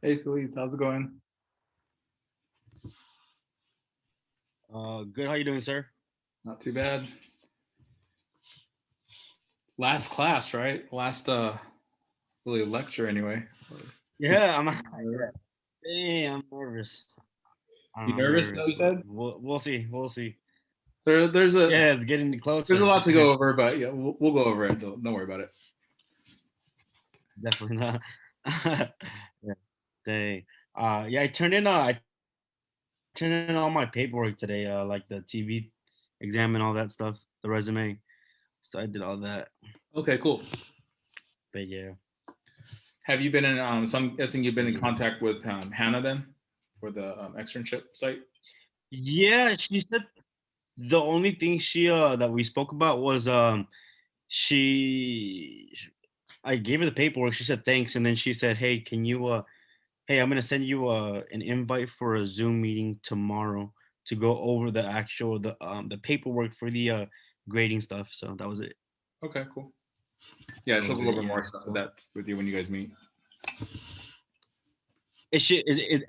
Hey, Celeste, how's it going? Good. How you doing, sir? Not too bad. Last class, right? Last really lecture anyway. This- Yeah, I'm. Hey, I'm nervous. You I'm nervous though, nervous, you but said? we'll see. We'll see. There's a Yeah, it's getting there's a closer. lot to go over, but yeah, we'll go over it. Don't worry about it. Definitely not. Yeah. Dang. Yeah, I turned in all my paperwork today. Like the TV exam and all that stuff, the resume. So I did all that. Okay, cool. But yeah, Have you been in so I'm guessing you've been in yeah, contact with Hannah then for the externship site? yeah. She said the only thing she that we spoke about was she I gave her the paperwork. She said thanks, and then she said, "Hey, can you hey, I'm gonna send you an invite for a Zoom meeting tomorrow to go over the paperwork for the grading stuff." So that was it. Okay, cool. Yeah, That she'll was go it. over Yeah. more stuff with So that with you when you guys meet.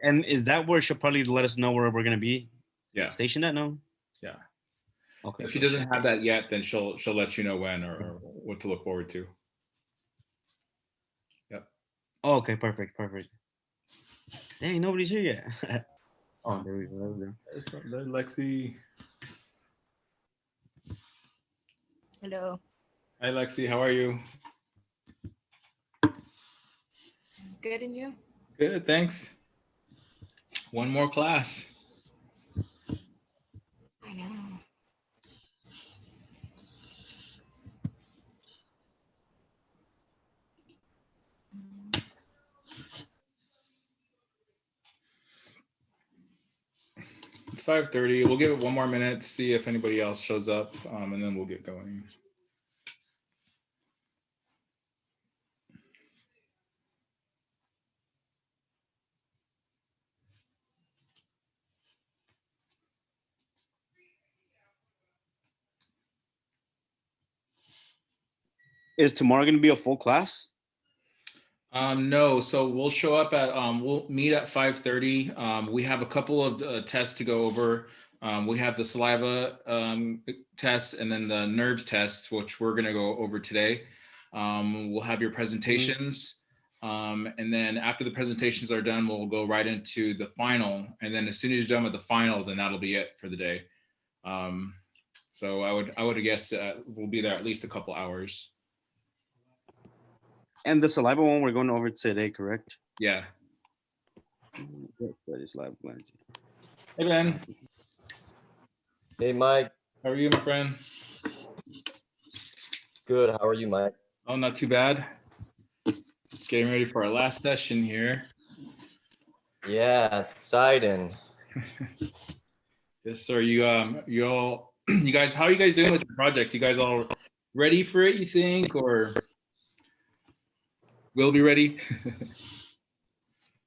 and is that where she'll probably let us know where we're gonna be Yeah, stationed at? No. yeah. Okay, If she gotcha. doesn't have that yet, then she'll let you know when or what to look forward to. Yep. Oh, okay, perfect. Dang, nobody's here yet. Oh, there we go. There we go. There's Lexi. Hello. Hi, Lexi. How are you? Good in you? Good, thanks. One more class. I know. Mm. It's 5:30. We'll give it one more minute to see if anybody else shows up, and then we'll get going. Is tomorrow gonna be a full class? No, so we'll show up at we'll meet at 5:30. We have a couple of tests to go over. We have the saliva tests and then the nerves tests, which we're gonna go over today. We'll have your Mhm. presentations, and then after the presentations are done, we'll go right into the final. And then as soon as you're done with the final, then that'll be it for the day. Um, so I would guess we'll be there at least a couple hours. And the saliva one we're going over today, correct? Yeah. That is saliva glands. Hey Ben, Hey Mike, how are you, my friend? good. How are you, Mike? Oh, not too bad. Getting ready for our last session here. Yeah, it's exciting. Yes, sir. You all, you guys, how are you guys doing with your projects? You guys all ready for it? You think, or will be ready?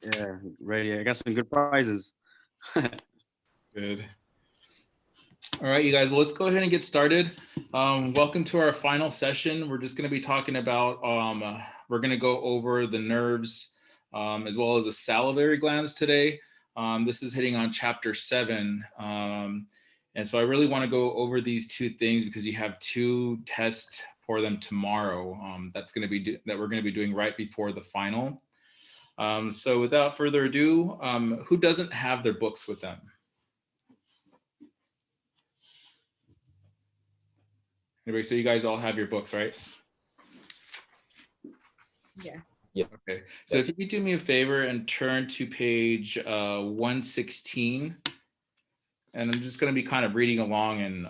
Yeah, ready. I got some good prizes. Good. All right, you guys. Well, let's go ahead and get started. Welcome to our final session. We're just going to be talking about. We're going to go over the nerves as well as the salivary glands today. This is hitting on chapter 7. And so I really want to go over these two things because you have two tests for them tomorrow. That's going to be that we're going to be doing right before the final. So without further ado, who doesn't have their books with them? Anybody? So you guys all have your books, right? Yeah. Yep. Okay. So if you could do me a favor and turn to page 116, and I'm just going to be kind of reading along, and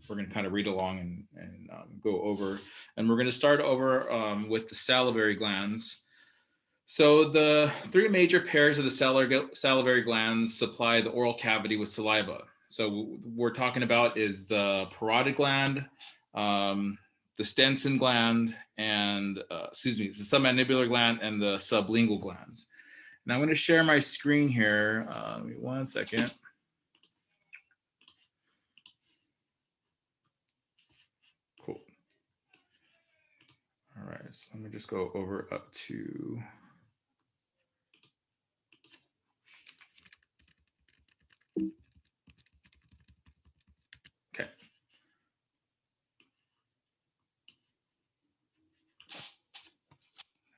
we're going to kind of read along and go over, and we're going to start over with the salivary glands. So the three major pairs of the salivary glands supply the oral cavity with saliva. So we're talking about is the parotid gland, the Stenson gland, and the submandibular gland and the sublingual glands. And I'm going to share my screen here. Give me 1 second. Cool. All right. So let me just go over up to.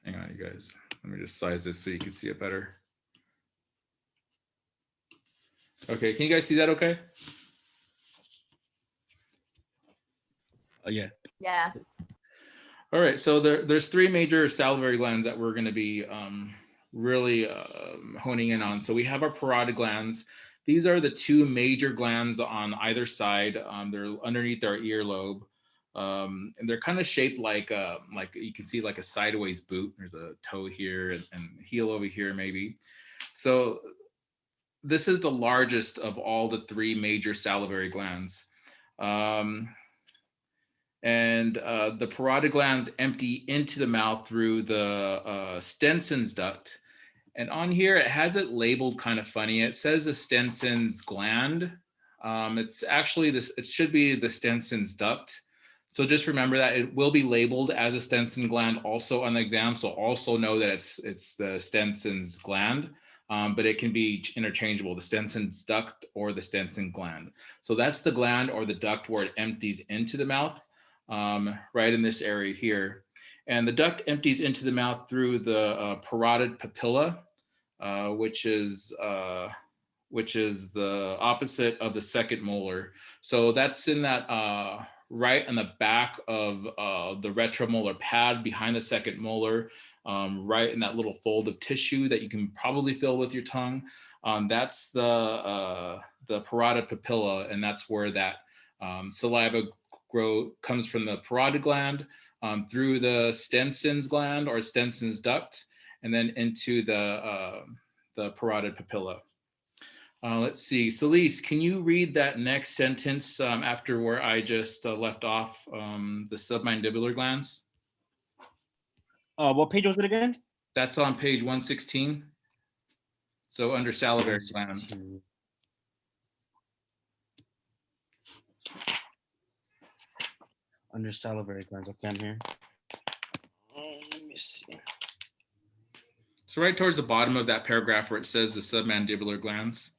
Hang on, you guys. Let me just size this so you can see it better. Okay, can you guys see that okay? Yeah. Yeah. All right, so there's three major salivary glands that we're going to be really honing in on. So we have our parotid glands. These are the two major glands on either side. They're underneath our earlobe, and they're kind of shaped like you can see like a sideways boot. There's a toe here and heel over here maybe. So this is the largest of all the three major salivary glands. The parotid glands empty into the mouth through the Stenson's duct. And on here, it has it labeled kind of funny. It says the Stenson's gland. It's actually this, it should be the Stenson's duct. So just remember that it will be labeled as a Stenson gland also on the exam. So also know that it's the Stenson's gland, but it can be interchangeable, the Stenson's duct or the Stenson gland. So that's the gland or the duct where it empties into the mouth. Right in this area here. And the duct empties into the mouth through the parotid papilla, which is the opposite of the second molar. So that's in that right on the back of the retromolar pad behind the second molar, right in that little fold of tissue that you can probably feel with your tongue. That's the parotid papilla, and that's where that saliva comes from the parotid gland through the Stenson's gland or Stenson's duct, and then into the parotid papilla. Let's see, Celise, can you read that next sentence after where I just left off the submandibular glands? What page was it again? That's on page 116. So under salivary glands. 116. Under salivary glands. Okay, I'm here. Let me see. So right towards the bottom of that paragraph where it says the submandibular glands.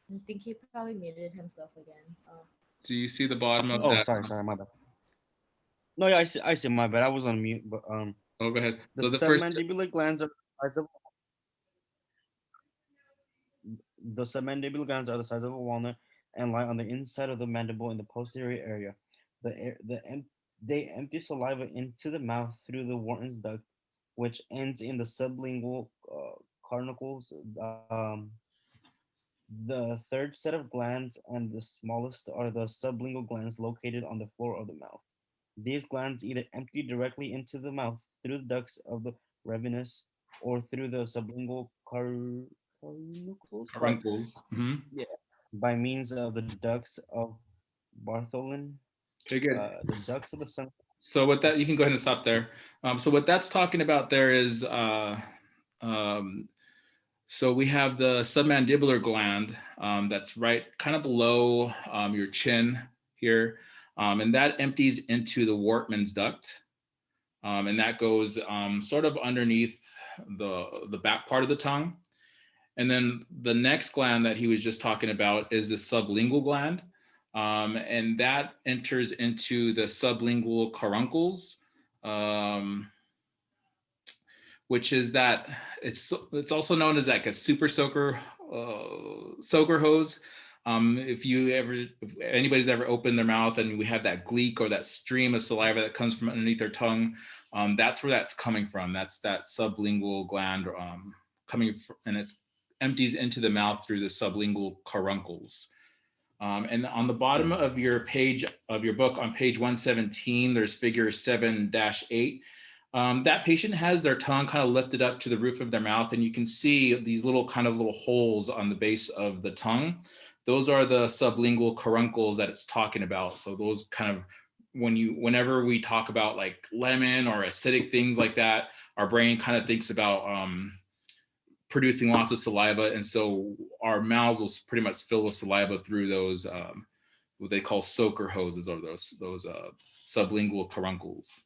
I think he probably muted himself again. Oh. Do you see the bottom of Oh, that? sorry, my bad. No, yeah, I see, my bad. I was on mute, but Oh, go ahead. the So the first, submandibular glands are the submandibular glands are the size of a walnut and lie on the inside of the mandible in the posterior area. They empty saliva into the mouth through the Wharton's duct, which ends in the sublingual carnuncles. The third set of glands and the smallest are the sublingual glands located on the floor of the mouth. These glands either empty directly into the mouth through the ducts of the ravenous or through the sublingual caruncles. Yeah, by means of the ducts of Bartholin, Okay, good. the ducts of the sun. So what that, you can go ahead and stop there. So what that's talking about there is, so we have the submandibular gland that's right kind of below your chin here. And that empties into the Wortman's duct. And that goes sort of underneath the back part of the tongue. And then the next gland that he was just talking about is the sublingual gland. And that enters into the sublingual caruncles, which is that it's also known as like a super soaker hose. If anybody's ever opened their mouth and we have that gleek or that stream of saliva that comes from underneath their tongue, that's where that's coming from. That's that sublingual gland and it empties into the mouth through the sublingual caruncles. And on the bottom of your page of your book on page 117, there's figure 7-8. That patient has their tongue kind of lifted up to the roof of their mouth, and you can see these little holes on the base of the tongue. Those are the sublingual caruncles that it's talking about. So those kind of, whenever we talk about like lemon or acidic things like that, our brain kind of thinks about producing lots of saliva. And so our mouths will pretty much fill with saliva through those what they call soaker hoses, or those sublingual caruncles.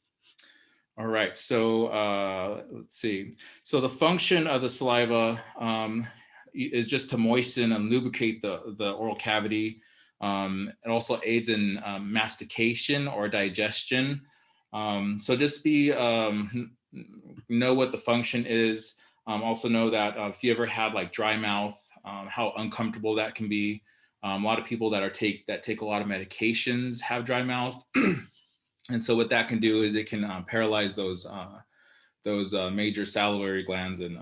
All right, so let's see. So the function of the saliva is just to moisten and lubricate the oral cavity. It also aids in mastication or digestion. So just know what the function is. Also know that if you ever had like dry mouth, how uncomfortable that can be. A lot of people that take a lot of medications have dry mouth. And so what that can do is it can paralyze those major salivary glands, and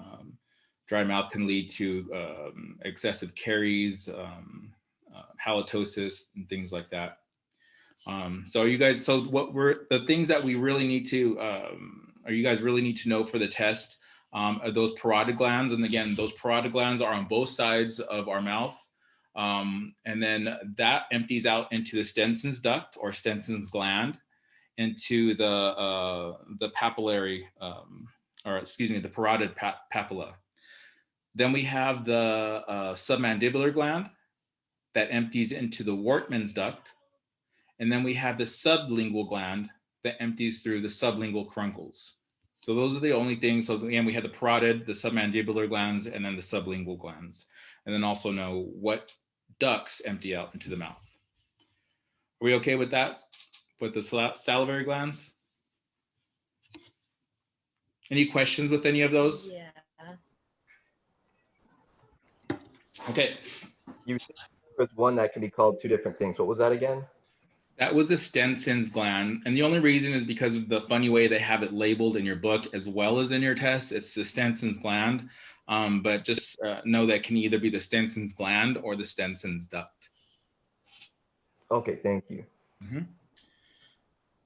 dry mouth can lead to excessive caries, halitosis, and things like that. So you guys, so the things that we really need to, or you guys really need to know for the test are those parotid glands. And again, those parotid glands are on both sides of our mouth. And then that empties out into the Stenson's duct or Stenson's gland, into the papillary, the parotid papilla. Then we have the submandibular gland that empties into the Wortmann's duct. And then we have the sublingual gland that empties through the sublingual caruncles. So those are the only things. So again, we had the parotid, the submandibular glands, and then the sublingual glands. And then also know what ducts empty out into the mouth. Are we okay with that? With the salivary glands? Any questions with any of those? Yeah. Okay. You said there was one that can be called two different things. What was that again? That was the Stenson's gland. And the only reason is because of the funny way they have it labeled in your book as well as in your test. It's the Stenson's gland. But just know that can either be the Stenson's gland or the Stenson's duct. Okay, thank you. Mm-hmm.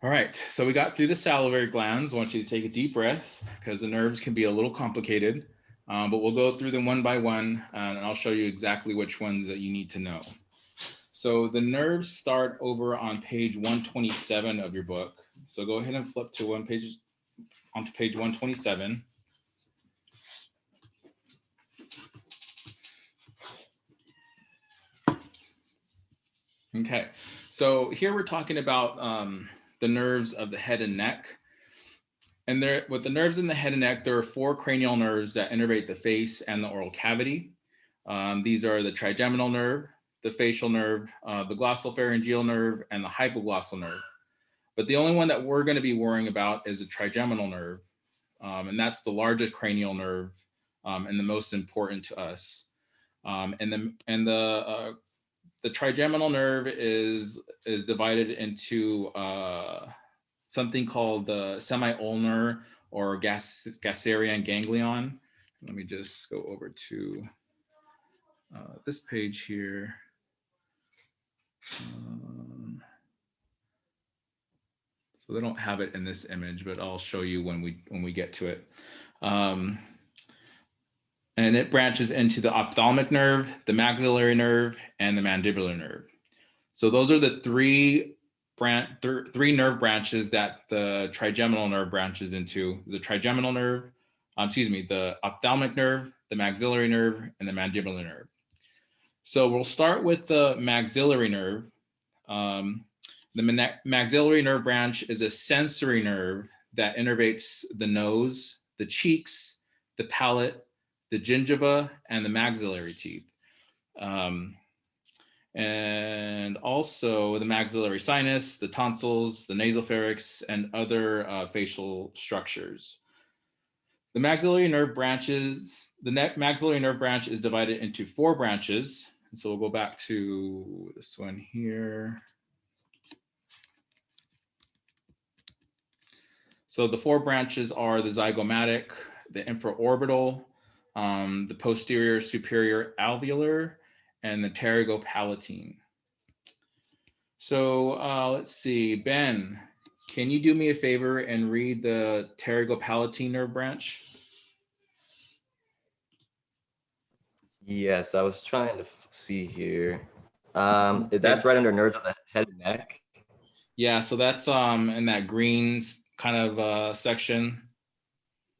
All right, so we got through the salivary glands. I want you to take a deep breath because the nerves can be a little complicated, but we'll go through them one by one, and I'll show you exactly which ones that you need to know. So the nerves start over on page 127 of your book. So go ahead and flip to onto page 127. Okay, so here we're talking about the nerves of the head and neck. And with the nerves in the head and neck, there are 4 cranial nerves that innervate the face and the oral cavity. These are the trigeminal nerve, the facial nerve, the glossopharyngeal nerve, and the hypoglossal nerve. But the only one that we're going to be worrying about is the trigeminal nerve. And that's the largest cranial nerve and the most important to us. The trigeminal nerve is divided into something called the semi-ulnar or Gasserian ganglion. Let me just go over to this page here. So they don't have it in this image, but I'll show you when we get to it. And it branches into the ophthalmic nerve, the maxillary nerve, and the mandibular nerve. So those are the three nerve branches that the trigeminal nerve branches into. The trigeminal nerve, the ophthalmic nerve, the maxillary nerve, and the mandibular nerve. So we'll start with the maxillary nerve. The maxillary nerve branch is a sensory nerve that innervates the nose, the cheeks, the palate, the gingiva, and the maxillary teeth. And also the maxillary sinus, the tonsils, the nasopharynx, and other facial structures. The maxillary nerve maxillary nerve branch is divided into 4 branches. And so we'll go back to this one here. So the 4 branches are the zygomatic, the infraorbital, the posterior superior alveolar, and the pterygopalatine. So let's see, Ben, can you do me a favor and read the pterygopalatine nerve branch? Yes, I was trying to see here. That's right under nerves of the head and neck. Yeah, so that's in that green kind of section,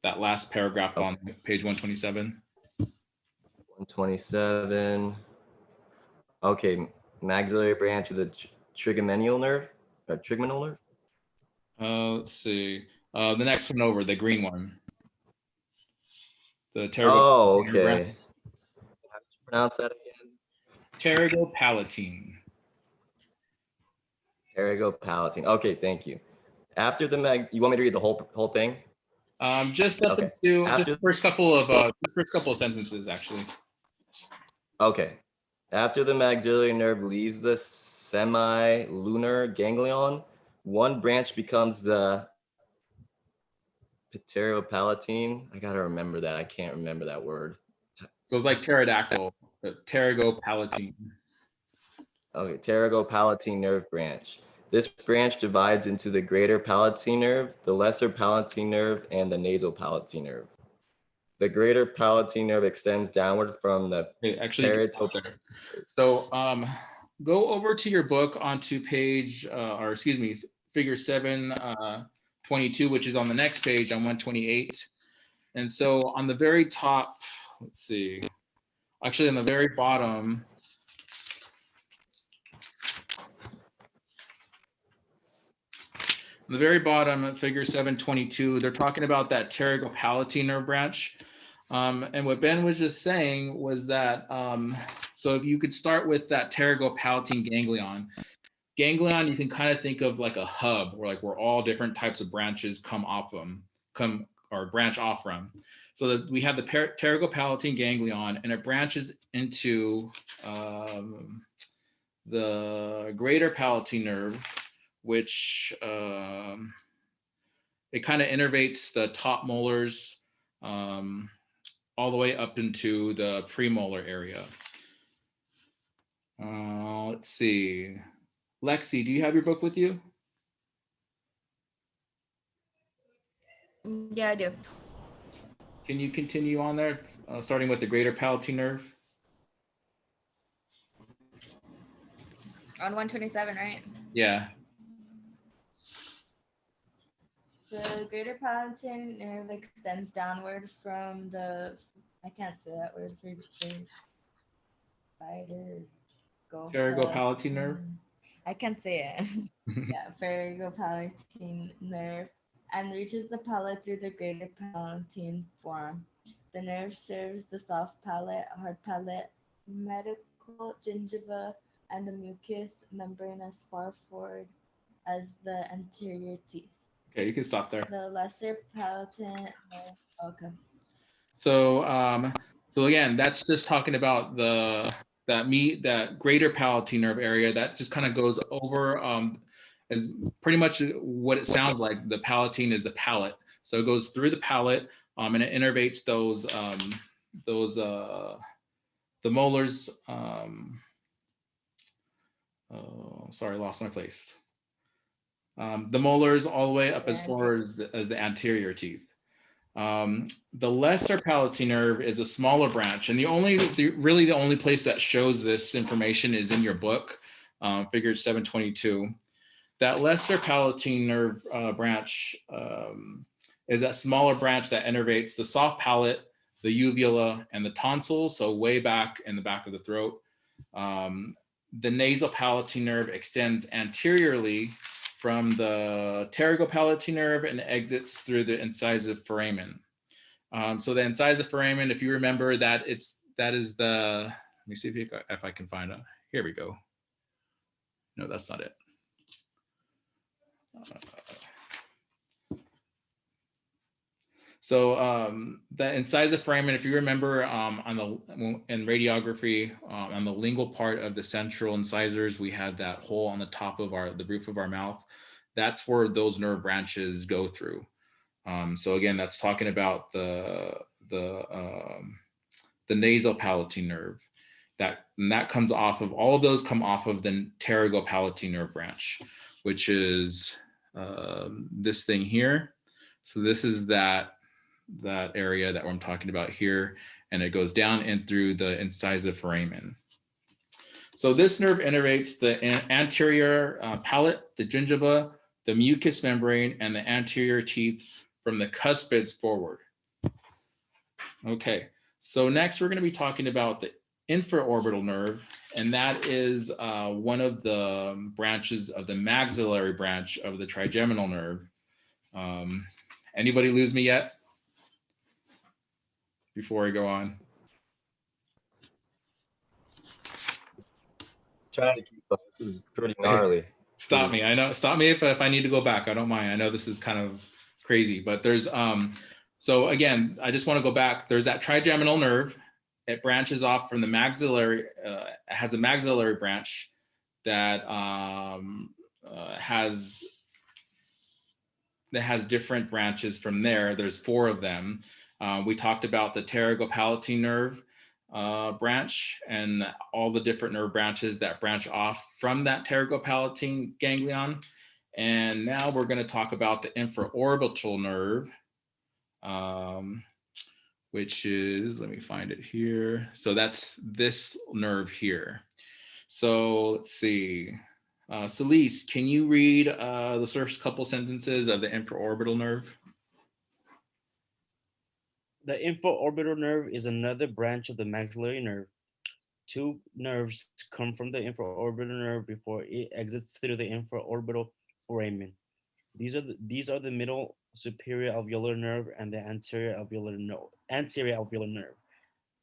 that last paragraph on page 127. 127. Okay, maxillary branch of the trigeminal nerve, or trigeminal nerve. Let's see. The next one over, the green one. The Oh, pterygopalatine branch. okay. How do you pronounce that again? Pterygopalatine. Pterygopalatine. Okay, thank you. After the you want me to read the whole thing? Just up Okay. into just After the first couple of sentences, actually. Okay. After the maxillary nerve leaves the semilunar ganglion, one branch becomes the pterygopalatine. I gotta remember that. I can't remember that word. So it's like pterodactyl, but pterygopalatine. Okay, pterygopalatine nerve branch. This branch divides into the greater palatine nerve, the lesser palatine nerve, and the nasal palatine nerve. The greater palatine nerve extends downward from the Actually, parietal. so go over to your book onto page, or excuse me, figure 722, which is on the next page on 128. And so on the very top, let's see, actually on the very bottom, on the very bottom of figure 722, they're talking about that pterygopalatine nerve branch. And what Ben was just saying was that, so if you could start with that pterygopalatine ganglion, you can kind of think of like a hub where all different types of branches branch off from. So that we have the pterygopalatine ganglion, and it branches into the greater palatine nerve, which it kind of innervates the top molars all the way up into the premolar area. Let's see. Lexi, do you have your book with you? Yeah, I do. Can you continue on there, starting with the greater palatine nerve? On 127, right? Yeah. The greater palatine nerve extends downward from the, I can't say that word for Pterygopalatine nerve. I can't say it. Yeah, pterygopalatine nerve, and reaches the palate through the greater palatine form. The nerve serves the soft palate, hard palate, medial gingiva, and the mucous membrane as far forward as the anterior teeth. Okay, you can stop there. The lesser palatine nerve. Okay. So again, that's just talking about that greater palatine nerve area that just kind of goes over is pretty much what it sounds like. The palatine is the palate, so it goes through the palate and it innervates the molars. Oh, sorry, lost my place. The molars all the way up as far as the anterior teeth. The lesser palatine nerve is a smaller branch, and really the only place that shows this information is in your book, figure 722. That lesser palatine nerve branch is that smaller branch that innervates the soft palate, the uvula, and the tonsils, so way back in the back of the throat. The nasal palatine nerve extends anteriorly from the pterygopalatine nerve and exits through the incisive foramen. So the incisive foramen, if you remember that is the, let me see if I can find it. Here we go. No, that's not it. So the incisive foramen, if you remember in radiography, on the lingual part of the central incisors, we had that hole on the top of the roof of our mouth. That's where those nerve branches go through. So again, that's talking about the nasal palatine nerve. That comes off of, all of those come off of the pterygopalatine nerve branch, which is this thing here. So this is that area that I'm talking about here, and it goes down and through the incisive foramen. So this nerve innervates the anterior palate, the gingiva, the mucous membrane, and the anterior teeth from the cuspids forward. Okay, so next we're going to be talking about infraorbital nerve, and that is one of the branches of the maxillary branch of the trigeminal nerve. Anybody lose me yet? Before I go on. Trying to keep up. This is pretty gnarly. Stop me. I know. Stop me if I need to go back. I don't mind. I know this is kind of crazy, but there's so again, I just want to go back. There's that trigeminal nerve. It branches off from the maxillary. It has a maxillary branch that has different branches from there. There's 4 of them. We talked about the pterygopalatine nerve branch and all the different nerve branches that branch off from that pterygopalatine ganglion. And now we're going to talk about the infraorbital nerve, which is, let me find it here. So that's this nerve here. So let's see. Celise, can you read the first couple sentences of the infraorbital nerve? The infraorbital nerve is another branch of the maxillary nerve. 2 nerves come from the infraorbital nerve before it exits through the infraorbital foramen. These are the middle superior alveolar nerve and the anterior alveolar nerve.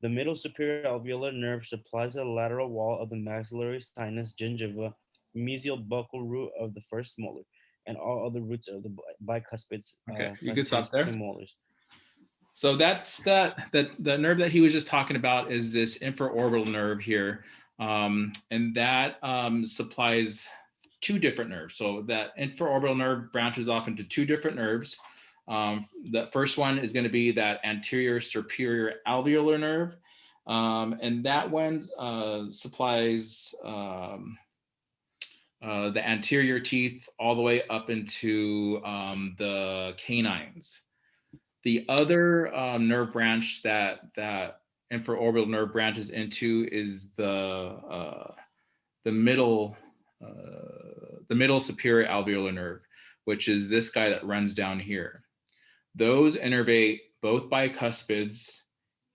The middle superior alveolar nerve supplies the lateral wall of the maxillary sinus, gingiva, mesial buccal root of the first molar, and all other roots of the bicuspids. Okay, you can stop there. Premolars. So that's the nerve that he was just talking about is this infraorbital nerve here. And that supplies 2 different nerves. So that infraorbital nerve branches off into 2 different nerves. The first one is going to be that anterior superior alveolar nerve. And that one supplies the anterior teeth all the way up into the canines. The other nerve branch that infraorbital nerve branches into is the middle superior alveolar nerve, which is this guy that runs down here. Those innervate both bicuspids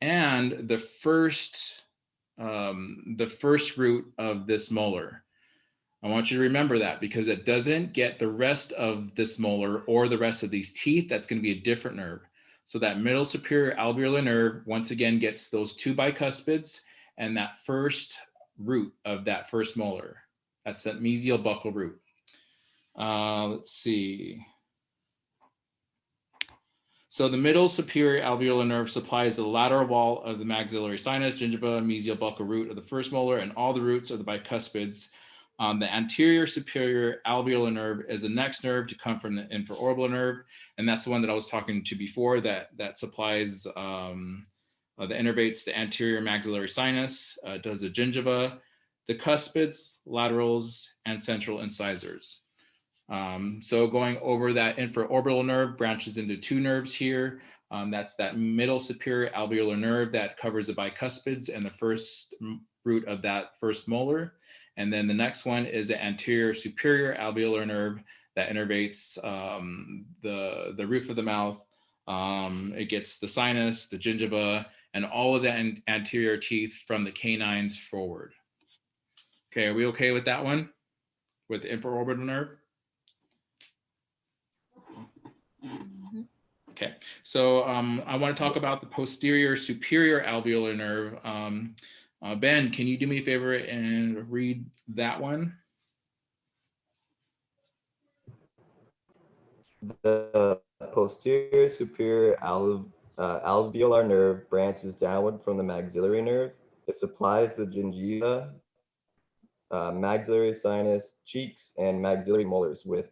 and the first root of this molar. I want you to remember that because it doesn't get the rest of this molar or the rest of these teeth. That's going to be a different nerve. So that middle superior alveolar nerve, once again, gets those 2 bicuspids and that first root of that first molar. That's that mesial buccal root. Let's see. So the middle superior alveolar nerve supplies the lateral wall of the maxillary sinus, gingiva, mesial buccal root of the first molar, and all the roots of the bicuspids. The anterior superior alveolar nerve is the next nerve to come from the infraorbital nerve, and that's the one that I was talking to before that supplies that innervates the anterior maxillary sinus, does the gingiva, the cuspids, laterals, and central incisors. So going over that infraorbital nerve branches into 2 nerves here. That's that middle superior alveolar nerve that covers the bicuspids and the first root of that first molar. And then the next one is the anterior superior alveolar nerve that innervates the roof of the mouth. It gets the sinus, the gingiva, and all of the anterior teeth from the canines forward. Okay, are we okay with that one? With the infraorbital nerve? Okay, so I want to talk about the posterior superior alveolar nerve. Ben, can you do me a favor and read that one? The posterior superior alveolar nerve branches downward from the maxillary nerve. It supplies the gingiva, maxillary sinus, cheeks, and maxillary molars, with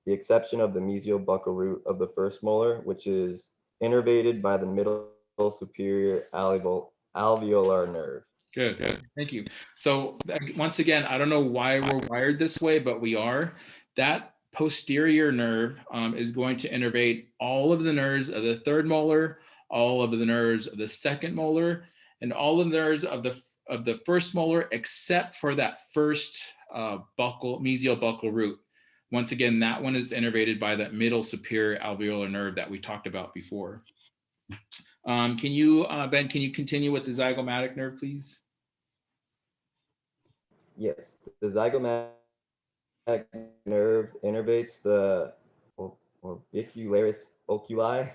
the exception of the mesial buccal root of the first molar, which is innervated by the middle superior alveolar nerve. Good, thank you. So once again, I don't know why we're wired this way, but we are. That posterior nerve is going to innervate all of the nerves of the third molar, all of the nerves of the second molar, and all of the nerves of the first molar, except for that first mesial buccal root. Once again, that one is innervated by that middle superior alveolar nerve that we talked about before. Can you, Ben, can you continue with the zygomatic nerve, please? Yes, the zygomatic nerve innervates the orbicularis oculi.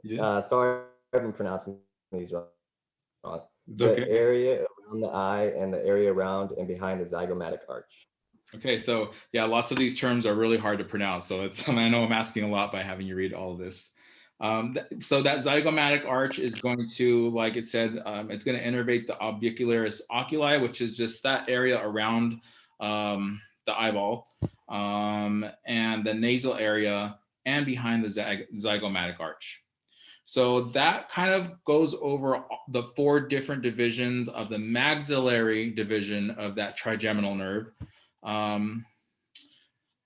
Yeah, Sorry if I'm pronouncing these wrong. it's The okay. area around the eye and the area around and behind the zygomatic arch. Okay, so yeah, lots of these terms are really hard to pronounce. So it's I know I'm asking a lot by having you read all of this. So that zygomatic arch is going to, like it said, it's going to innervate the orbicularis oculi, which is just that area around the eyeball, and the nasal area and behind the zygomatic arch. So that kind of goes over the 4 different divisions of the maxillary division of that trigeminal nerve. I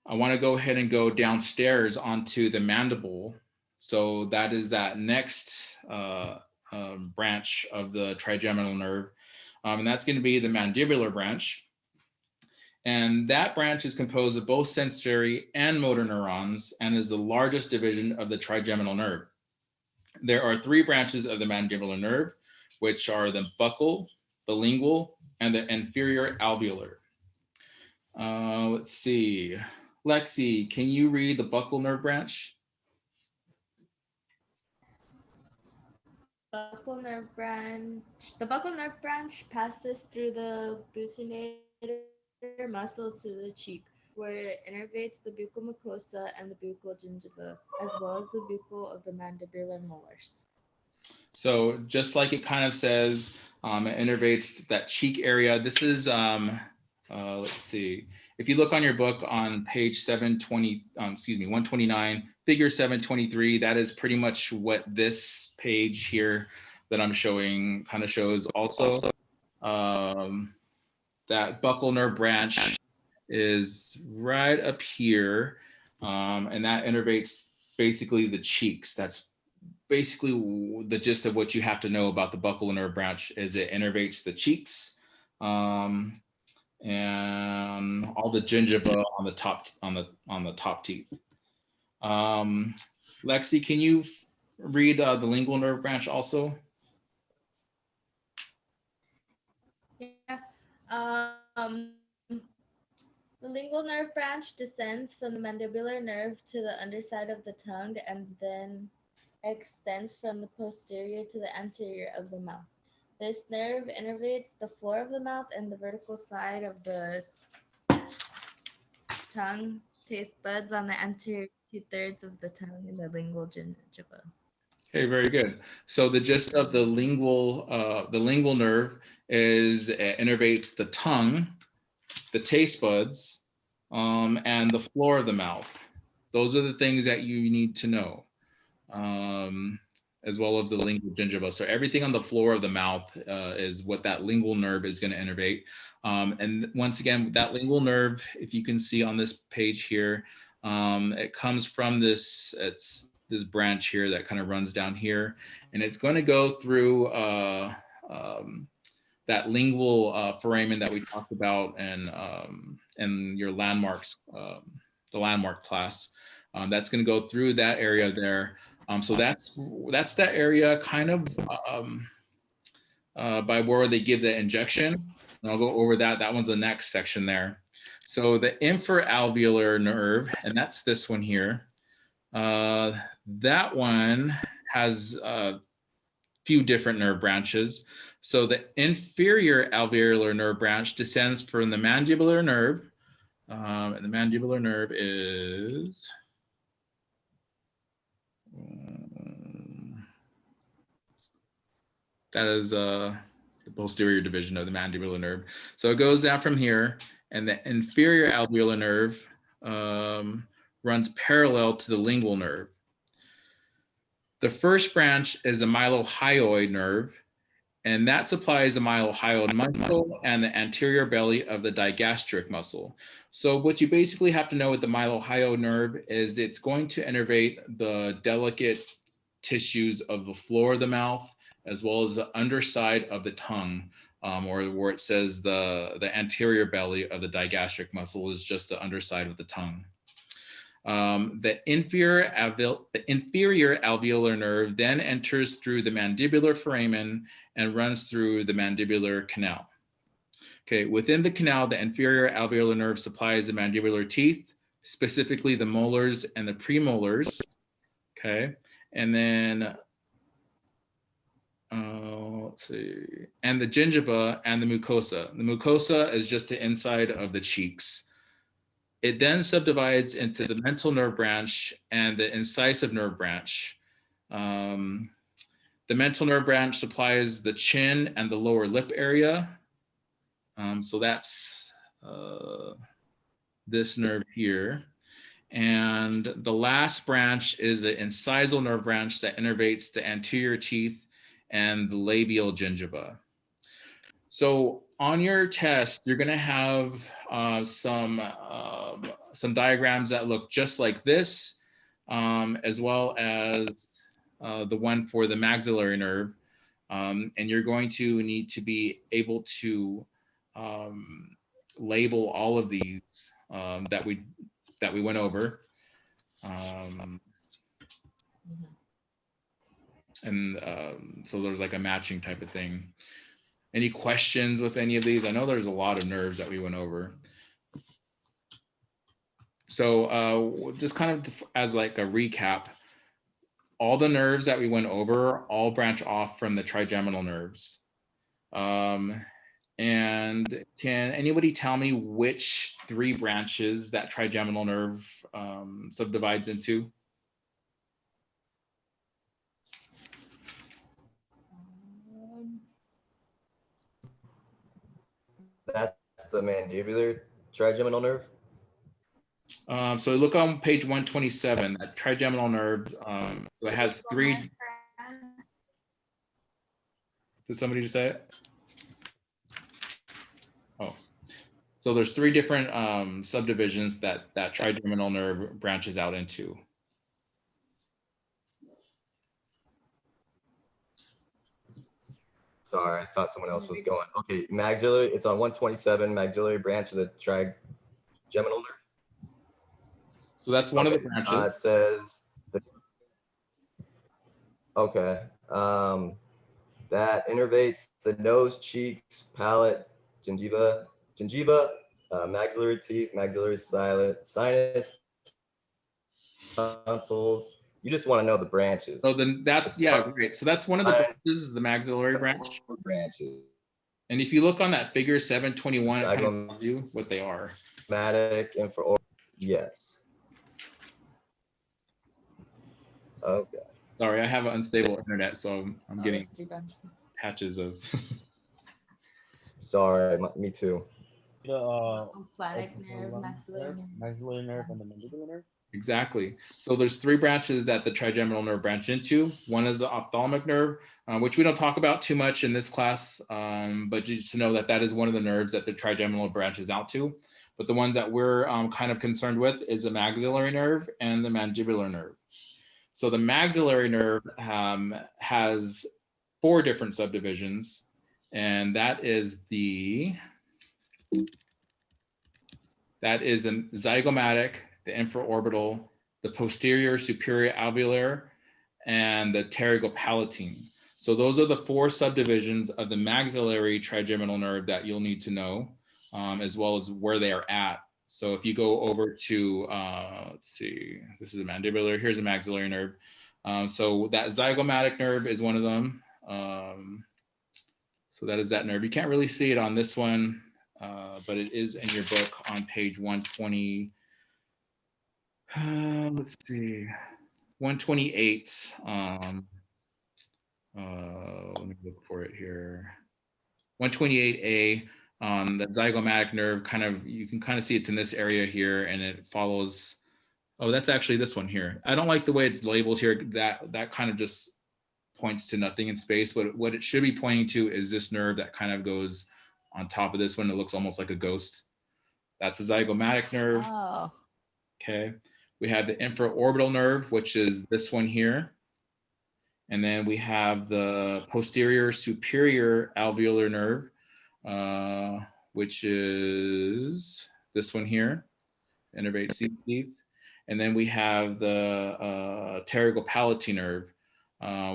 want to go ahead and go downstairs onto the mandible. So that is that next branch of the trigeminal nerve. And that's going to be the mandibular branch. And that branch is composed of both sensory and motor neurons and is the largest division of the trigeminal nerve. There are 3 branches of the mandibular nerve, which are the buccal, the lingual, and the inferior alveolar. Let's see. Lexi, can you read the buccal nerve branch? Buccal nerve branch. The buccal nerve branch passes through the buccinator muscle to the cheek, where it innervates the buccal mucosa and the buccal gingiva, as well as the buccal of the mandibular molars. So just like it kind of says, it innervates that cheek area. This is, let's see. If you look on your book on page 129, figure 723, that is pretty much what this page here that I'm showing kind of shows also. That buccal nerve branch is right up here, and that innervates basically the cheeks. That's basically the gist of what you have to know about the buccal nerve branch is it innervates the cheeks, and all the gingiva on the top teeth. Lexi, can you read the lingual nerve branch also? Yeah. The lingual nerve branch descends from the mandibular nerve to the underside of the tongue and then extends from the posterior to the anterior of the mouth. This nerve innervates the floor of the mouth and the vertical side of the tongue, taste buds on the anterior 2/3 of the tongue, and the lingual gingiva. Okay, very good. So the gist of the lingual nerve is it innervates the tongue, the taste buds, and the floor of the mouth. Those are the things that you need to know, as well as the lingual gingiva. So everything on the floor of the mouth is what that lingual nerve is going to innervate. And once again, that lingual nerve, if you can see on this page here, it comes from this branch here that kind of runs down here, and it's going to go through that lingual foramen that we talked about and your landmarks, the landmark class. That's going to go through that area there. So that's that area kind of by where they give the injection. And I'll go over that. That one's the next section there. So the infraalveolar nerve, and that's this one here. That one has a few different nerve branches. So the inferior alveolar nerve branch descends from the mandibular nerve. And the mandibular nerve is that is the posterior division of the mandibular nerve. So it goes down from here, and the inferior alveolar nerve runs parallel to the lingual nerve. The first branch is the mylohyoid nerve, and that supplies the mylohyoid muscle and the anterior belly of the digastric muscle. So what you basically have to know with the mylohyoid nerve is it's going to innervate the delicate tissues of the floor of the mouth, as well as the underside of the tongue, or where it says the anterior belly of the digastric muscle is just the underside of the tongue. The inferior alveolar nerve then enters through the mandibular foramen and runs through the mandibular canal. Okay, within the canal, the inferior alveolar nerve supplies the mandibular teeth, specifically the molars and the premolars. Okay, and then let's see, and the gingiva and the mucosa. The mucosa is just the inside of the cheeks. It then subdivides into the mental nerve branch and the incisive nerve branch. The mental nerve branch supplies the chin and the lower lip area. So that's this nerve here. And the last branch is the incisal nerve branch that innervates the anterior teeth and the labial gingiva. So on your test, you're going to have some diagrams that look just like this, as well as the one for the maxillary nerve. And you're going to need to be able to label all of these that we went over. So there's like a matching type of thing. Any questions with any of these? I know there's a lot of nerves that we went over. So just kind of as like a recap, all the nerves that we went over all branch off from the trigeminal nerves. And can anybody tell me which 3 branches that trigeminal nerve subdivides into? That's the mandibular trigeminal nerve. So look on page 127, that trigeminal nerve. So it has 3. Did somebody just say it? Oh, so there's 3 different subdivisions that trigeminal nerve branches out into. Sorry, I thought someone else was going. Okay, maxillary, it's on 127, maxillary branch of the trigeminal nerve. So that's one of the branches. It says, okay, that innervates the nose, cheeks, palate, gingiva, maxillary teeth, maxillary sinus, tonsils. You just want to know the branches. So then that's, yeah, great. So that's one of the branches, is the maxillary branch. Branches. And if you look on that figure 721, it kind of Zygomatic, tells you what they are. infraoral, yes. Okay. Sorry, I have an unstable internet, so I'm getting patches of. Sorry, me too. Ophthalmic nerve, maxillary nerve, and the mandibular nerve. Exactly. So there's 3 branches that the trigeminal nerve branch into. One is the ophthalmic nerve, which we don't talk about too much in this class, but just to know that that is one of the nerves that the trigeminal branches out to. But the ones that we're kind of concerned with is the maxillary nerve and the mandibular nerve. So the maxillary nerve has 4 different subdivisions, and that is the zygomatic, the infraorbital, the posterior superior alveolar, and the pterygopalatine. So those are the 4 subdivisions of the maxillary trigeminal nerve that you'll need to know, as well as where they are at. So if you go over to, let's see, this is a mandibular, here's a maxillary nerve. So that zygomatic nerve is one of them. So that is that nerve. You can't really see it on this one, but it is in your book on page 120. Let's see, 128. Let me look for it here. 128A. The zygomatic nerve, kind of, you can kind of see it's in this area here, and it follows. Oh, that's actually this one here. I don't like the way it's labeled here. That kind of just points to nothing in space. But what it should be pointing to is this nerve that kind of goes on top of this one. It looks almost like a ghost. That's a zygomatic nerve. Oh. Okay. We have the infraorbital nerve, which is this one here. And then we have the posterior superior alveolar nerve, which is this one here, innervates teeth. And then we have the pterygopalatine nerve,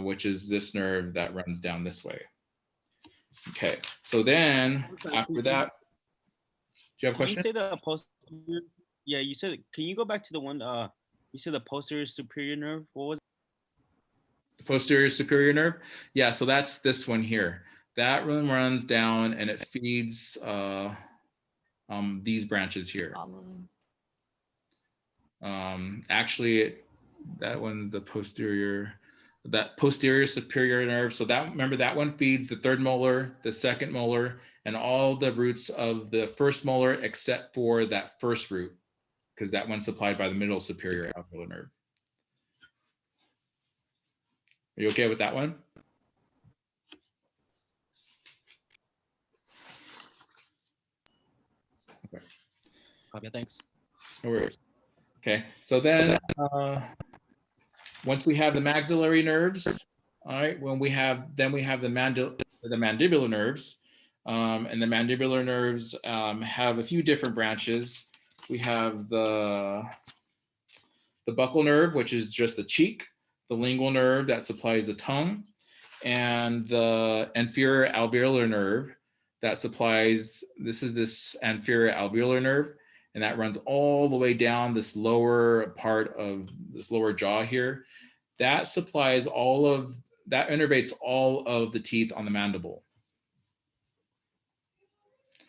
which is this nerve that runs down this way. Okay, so then after that, you have a Can you question? say the posterior? Yeah, you said. Can you go back to the one? You said the posterior superior nerve. What was? The posterior superior nerve. Yeah, so that's this one here. That one runs down and it feeds these branches here. All of them. Actually, that one's the posterior, that posterior superior nerve. So that, remember, that one feeds the third molar, the second molar, and all the roots of the first molar except for that first root, because that one's supplied by the middle superior alveolar nerve. Are you okay with that one? Okay. Copy. Thanks. No worries. Okay, so then once we have the maxillary nerves, all right, when we have, then we have the mandibular nerves, and the mandibular nerves have a few different branches. We have the buccal nerve, which is just the cheek, the lingual nerve that supplies the tongue, and the inferior alveolar nerve that supplies, this is this inferior alveolar nerve, and that runs all the way down this lower part of this lower jaw here. That supplies all of, that innervates all of the teeth on the mandible.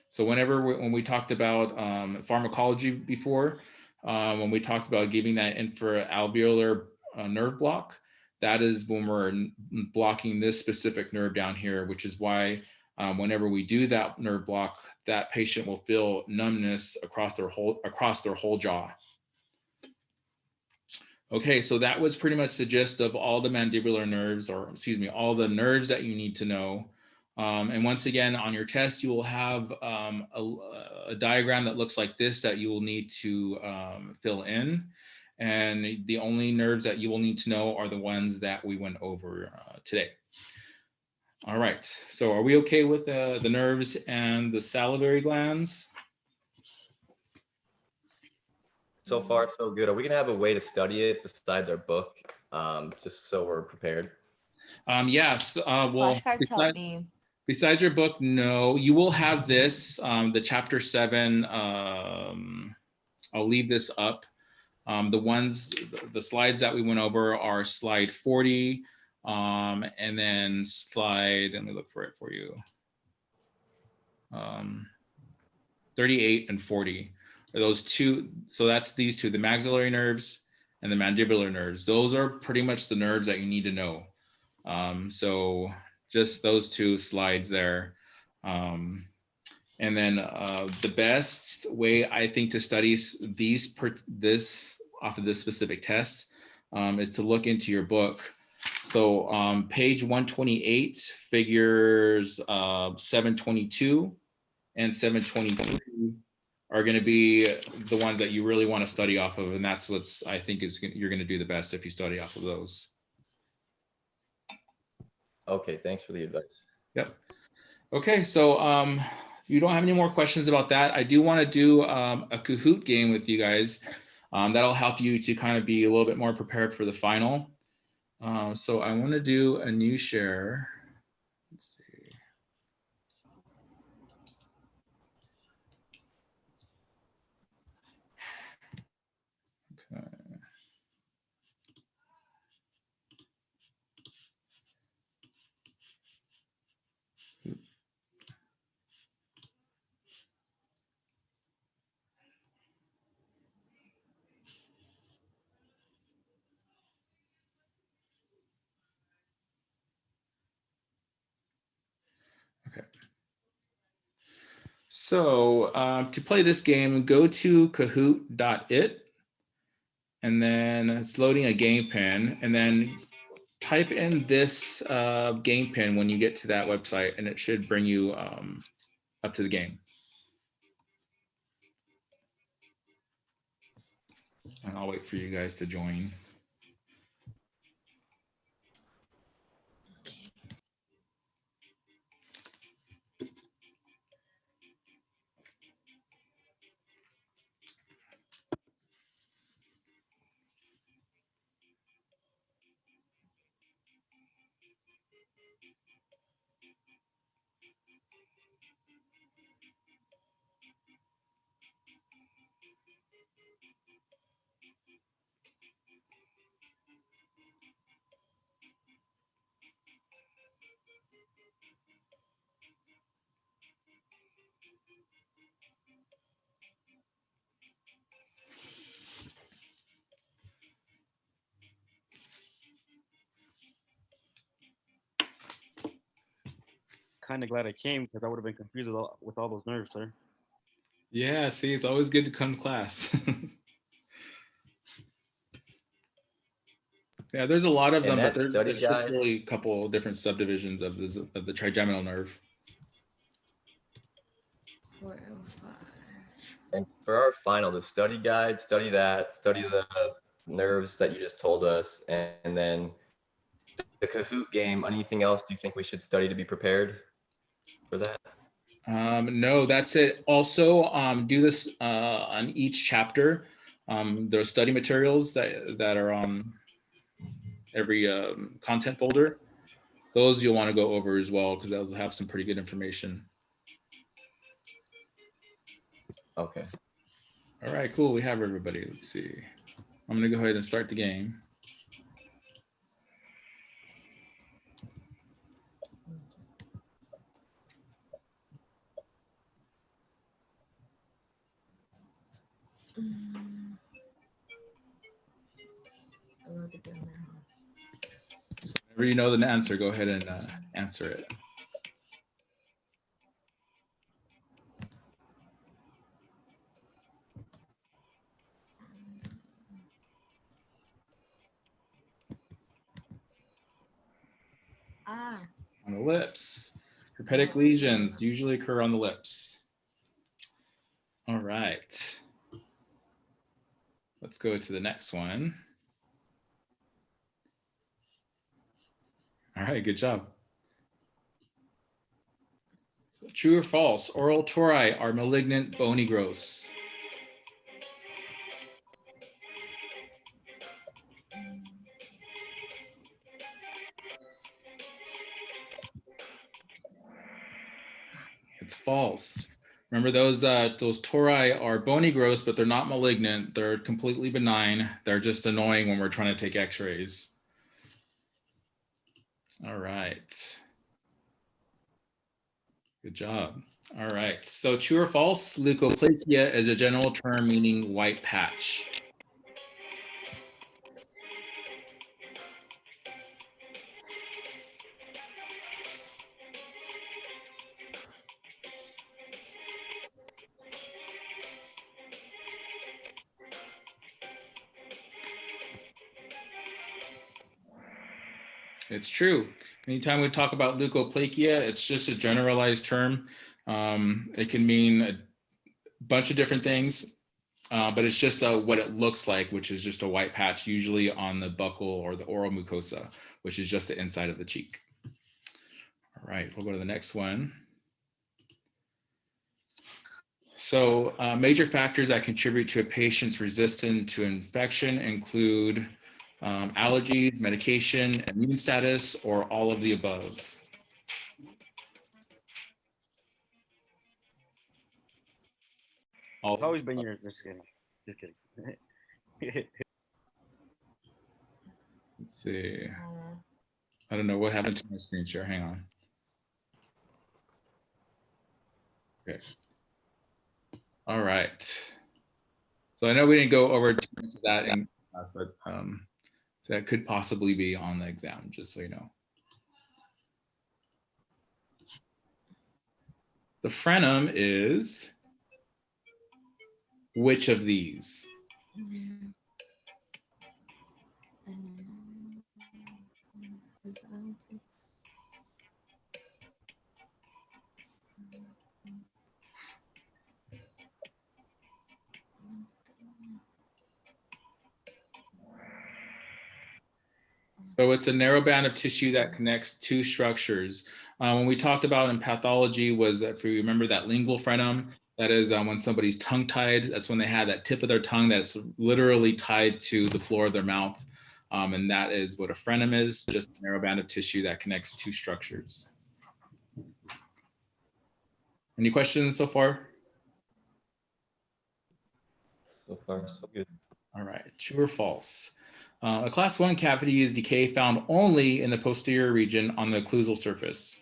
So when we talked about pharmacology before, when we talked about giving that infraalveolar nerve block, that is when we're blocking this specific nerve down here, which is why whenever we do that nerve block, that patient will feel numbness across their whole jaw. Okay, so that was pretty much the gist of all the mandibular nerves, or excuse me, all the nerves that you need to know. And once again, on your test, you will have a diagram that looks like this that you will need to fill in. And the only nerves that you will need to know are the ones that we went over today. All right, so are we okay with the nerves and the salivary glands? So far, so good. Are we gonna have a way to study it besides our book, just so we're prepared? Yes, well, Flashcards help me. besides your book, no, you will have this, the chapter 7. I'll leave this up. The slides that we went over are slide 40, and then slide, let me look for it for you. 38 and 40 are those two. So that's these two, the maxillary nerves and the mandibular nerves. Those are pretty much the nerves that you need to know. So just those two slides there. And then the best way I think to study this off of this specific test is to look into your book. So page 128, figures 722 and 723 are going to be the ones that you really want to study off of, and that's what's, I think, is you're going to do the best if you study off of those. Okay, thanks for the advice. Yep. Okay, so if you don't have any more questions about that, I do want to do a Kahoot game with you guys. That'll help you to kind of be a little bit more prepared for the final. So I want to do a new share. Let's see. Okay. Okay. So to play this game, go to kahoot.it, and then it's loading a game pin, and then type in this game pin when you get to that website, and it should bring you up to the game. And I'll wait for you guys to join. kind of glad I came because I would have been confused with all those nerves, sir. Yeah, see, it's always good to come to class. Yeah, there's a lot of And them, but that there's study just guide, really a couple different subdivisions of the trigeminal nerve. 405. and for our final, the study guide, study that, study the nerves that you just told us, and then the Kahoot game. Anything else you think we should study to be prepared for that? No, that's it. Also, do this on each chapter. There are study materials that are on every content folder. Those you'll want to go over as well because those have some pretty good information. Okay. All right, cool. We have everybody. Let's see. I'm going to go ahead and start the game. Whenever you know the answer, go ahead and answer it. On the lips. Herpetic lesions usually occur on the lips. All right. Let's go to the next one. All right, good job. So, true or false? Oral tori are malignant bony growths. It's false. Remember those tori are bony growths, but they're not malignant. They're completely benign. They're just annoying when we're trying to take x-rays. All right. Good job. All right. So true or false? Leukoplakia is a general term meaning white patch. It's true. Anytime we talk about leukoplakia, it's just a generalized term. It can mean a bunch of different things, but it's just what it looks like, which is just a white patch, usually on the buccal or the oral mucosa, which is just the inside of the cheek. All right, we'll go to the next one. So major factors that contribute to a patient's resistance to infection include allergies, medication, immune status, or all of the above. It's always been your. Just kidding. Just kidding. Let's see. I don't know what happened to my screen share. Hang on. Okay. All right. So I know we didn't go over too much of that in class, but that could possibly be on the exam, just so you know. The frenum is which of these? So it's a narrow band of tissue that connects two structures. When we talked about in pathology was that, if you remember, that lingual frenum, that is when somebody's tongue tied, that's when they have that tip of their tongue that's literally tied to the floor of their mouth. And that is what a frenum is, just a narrow band of tissue that connects two structures. Any questions so far? So far, so good. All right, true or false? A class 1 cavity is decay found only in the posterior region on the occlusal surface.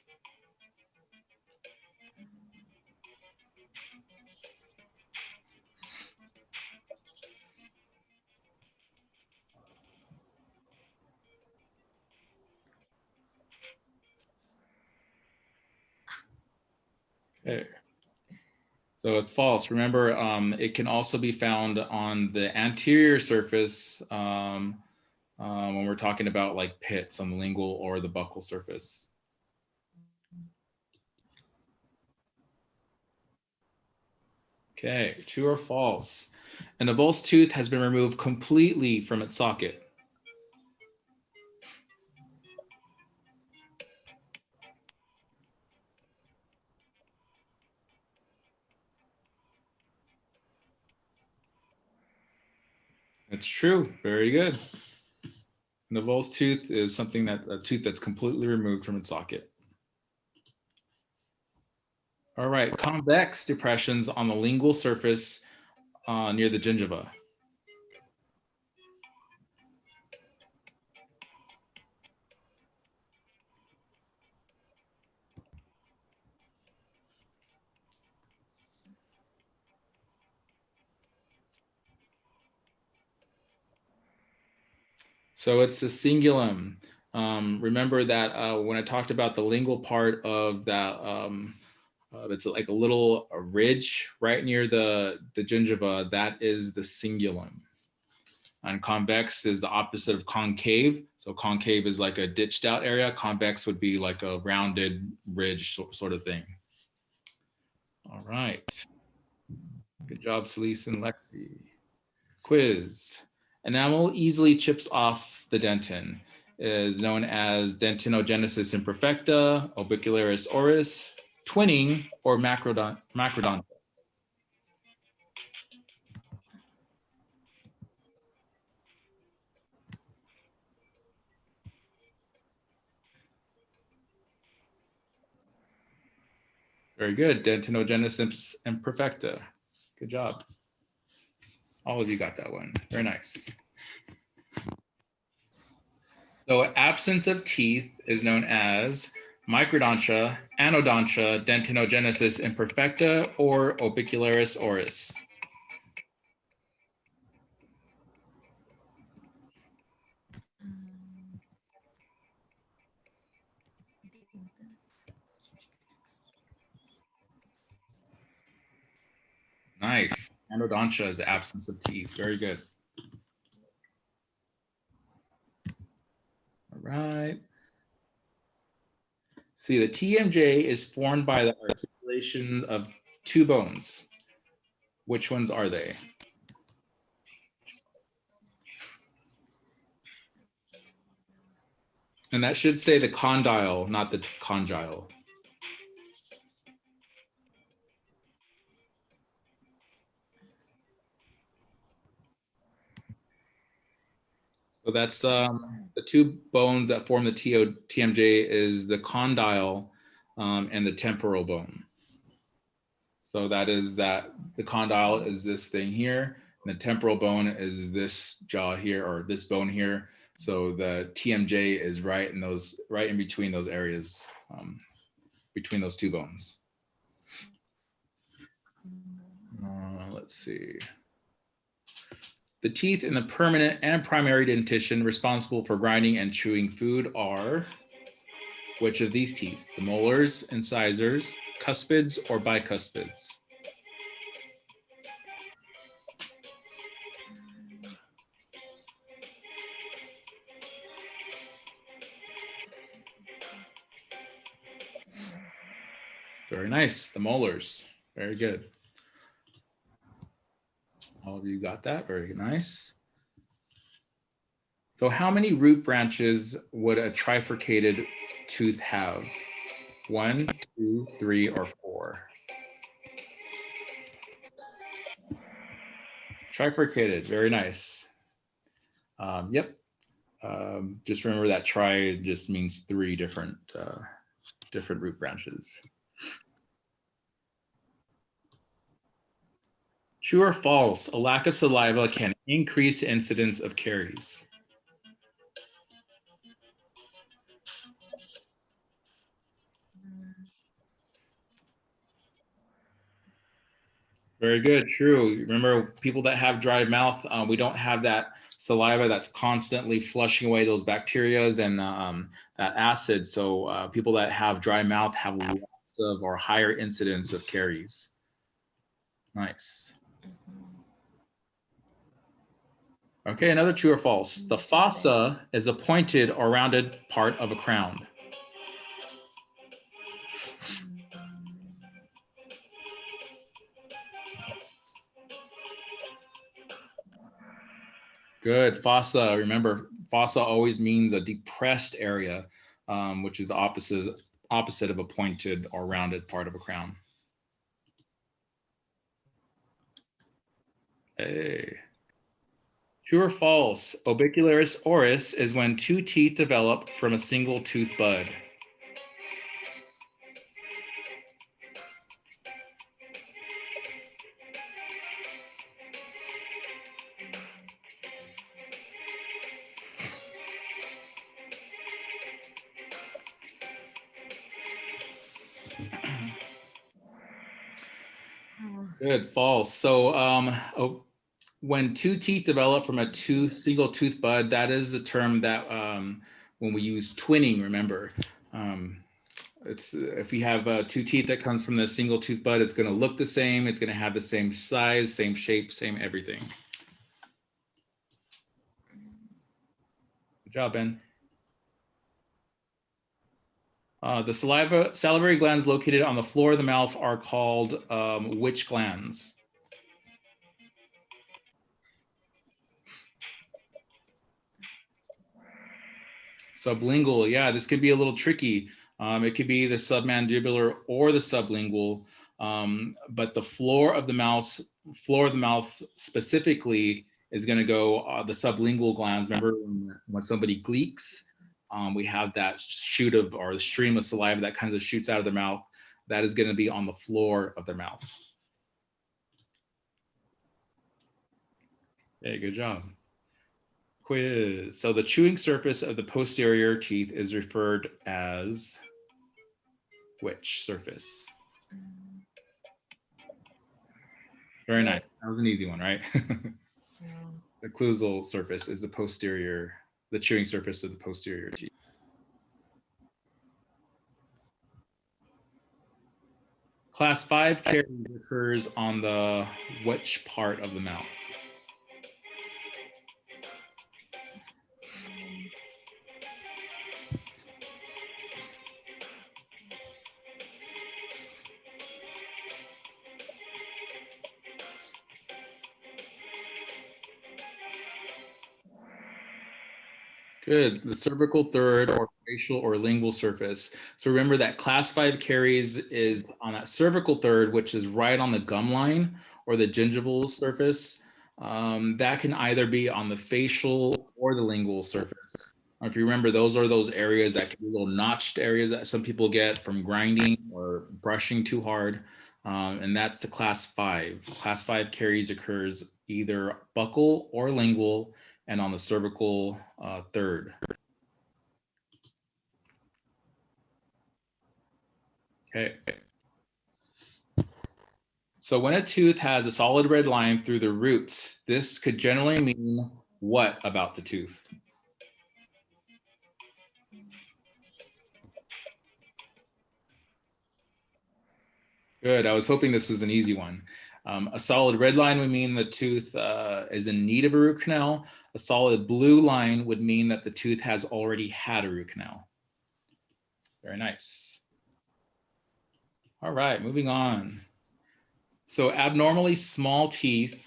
Okay. So it's false. Remember, it can also be found on the anterior surface when we're talking about like pits on the lingual or the buccal surface. Okay, true or false? An avulsed tooth has been removed completely from its socket. That's true. Very good. An avulsed tooth is something that a tooth that's completely removed from its socket. All right, convex depressions on the lingual surface near the gingiva. So it's a cingulum. Remember that when I talked about the lingual part of that, it's like a little ridge right near the gingiva. That is the cingulum. And convex is the opposite of concave. So concave is like a ditched out area. Convex would be like a rounded ridge sort of thing. All right. Good job, Celise and Lexi. Quiz. Enamel easily chips off the dentin. Is known as dentinogenesis imperfecta, orbicularis oris, twinning, or macrodontia. Very good. Dentinogenesis imperfecta. Good job. All of you got that one. Very nice. So absence of teeth is known as microdontia, anodontia, dentinogenesis imperfecta, or orbicularis oris. Nice. Anodontia is the absence of teeth. Very good. All right. See, the TMJ is formed by the articulation of two bones. Which ones are they? And that should say the condyle, not the congyle. So that's the two bones that form the TMJ is the condyle and the temporal bone. So that is that the condyle is this thing here, and the temporal bone is this jaw here or this bone here. So the TMJ is right in between those areas, between those two bones. Let's see. The teeth in the permanent and primary dentition responsible for grinding and chewing food are which of these teeth? The molars, incisors, cuspids, or bicuspids? Very nice. The molars. Very good. All of you got that. Very nice. So how many root branches would a trifurcated tooth have? 1, 2, 3, or 4? Trifurcated. Very nice. Yep. Just remember that tri just means 3 different root branches. True or false, a lack of saliva can increase incidence of caries. Very good, true. Remember, people that have dry mouth, we don't have that saliva that's constantly flushing away those bacteria and that acid. So people that have dry mouth have lots of or higher incidence of caries. Nice. Okay, another true or false. The fossa is a pointed or rounded part of a crown. Good. Fossa. Remember, fossa always means a depressed area, which is the opposite of a pointed or rounded part of a crown. Hey. True or false? Orbicularis oris is when two teeth develop from a single tooth bud. Good. False. So when two teeth develop from a single tooth bud, that is the term that when we use twinning, remember, it's if we have two teeth that comes from the single tooth bud, it's going to look the same. It's going to have the same size, same shape, same everything. Good job, Ben. The salivary glands located on the floor of the mouth are called which glands? Sublingual. Yeah, this could be a little tricky. It could be the submandibular or the sublingual, but the floor of the mouth specifically is going to go the sublingual glands. Remember when somebody gleeks, we have that shoot of or the stream of saliva that kind of shoots out of their mouth. That is going to be on the floor of their mouth. Hey, good job. Quiz. So the chewing surface of the posterior teeth is referred as which surface? Very nice. That was an easy one, right? The occlusal surface is the chewing surface of the posterior teeth. Class 5 caries occurs on the which part of the mouth? Good. The cervical third or facial or lingual surface. So remember that class 5 caries is on that cervical third, which is right on the gum line or the gingival surface. That can either be on the facial or the lingual surface. If you remember, those are those areas that can be little notched areas that some people get from grinding or brushing too hard. And that's the class 5. Class 5 caries occurs either buccal or lingual and on the cervical third. Okay. So when a tooth has a solid red line through the roots, this could generally mean what about the tooth? Good. I was hoping this was an easy one. A solid red line would mean the tooth is in need of a root canal. A solid blue line would mean that the tooth has already had a root canal. Very nice. All right, moving on. So abnormally small teeth.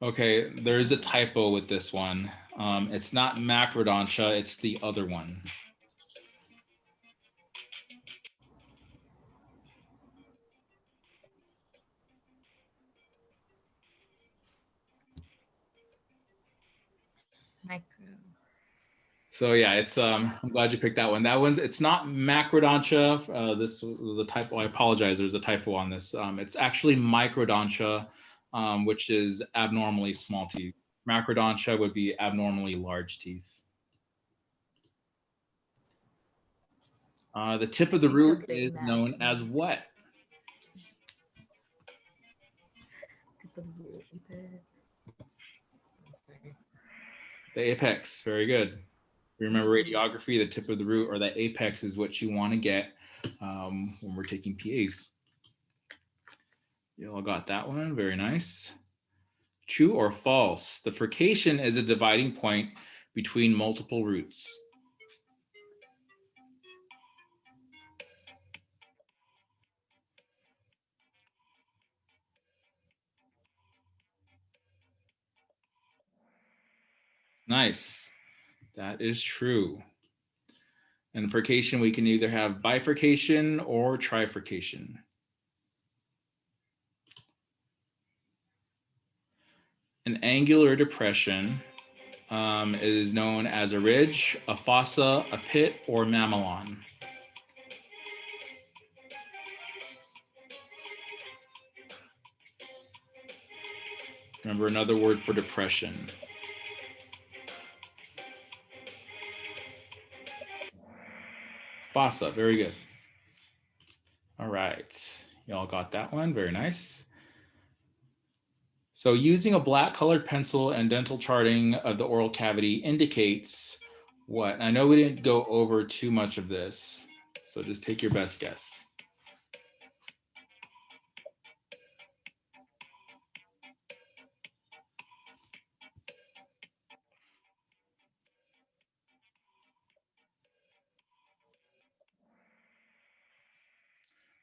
Okay, there's a typo with this one. It's not macrodontia, it's the other one. Micro. So yeah, it's I'm glad you picked that one. That one, it's not macrodontia. This was a typo. I apologize. There's a typo on this. It's actually microdontia, which is abnormally small teeth. Macrodontia would be abnormally large teeth. The tip of the root is known as what? Tip of the root, The apex. Very good. Remember radiography, the tip of the root or the apex is what you want to get. when we're taking PAs. You all got that one, very nice. True or false? The furcation is a dividing point between multiple roots. Nice. That is true. And furcation, we can either have bifurcation or trifurcation. An angular depression is known as a ridge, a fossa, a pit, or mamelon. Remember another word for depression. Fossa, very good. All right, y'all got that one, very nice. So using a black colored pencil and dental charting of the oral cavity indicates what? I know we didn't go over too much of this, so just take your best guess.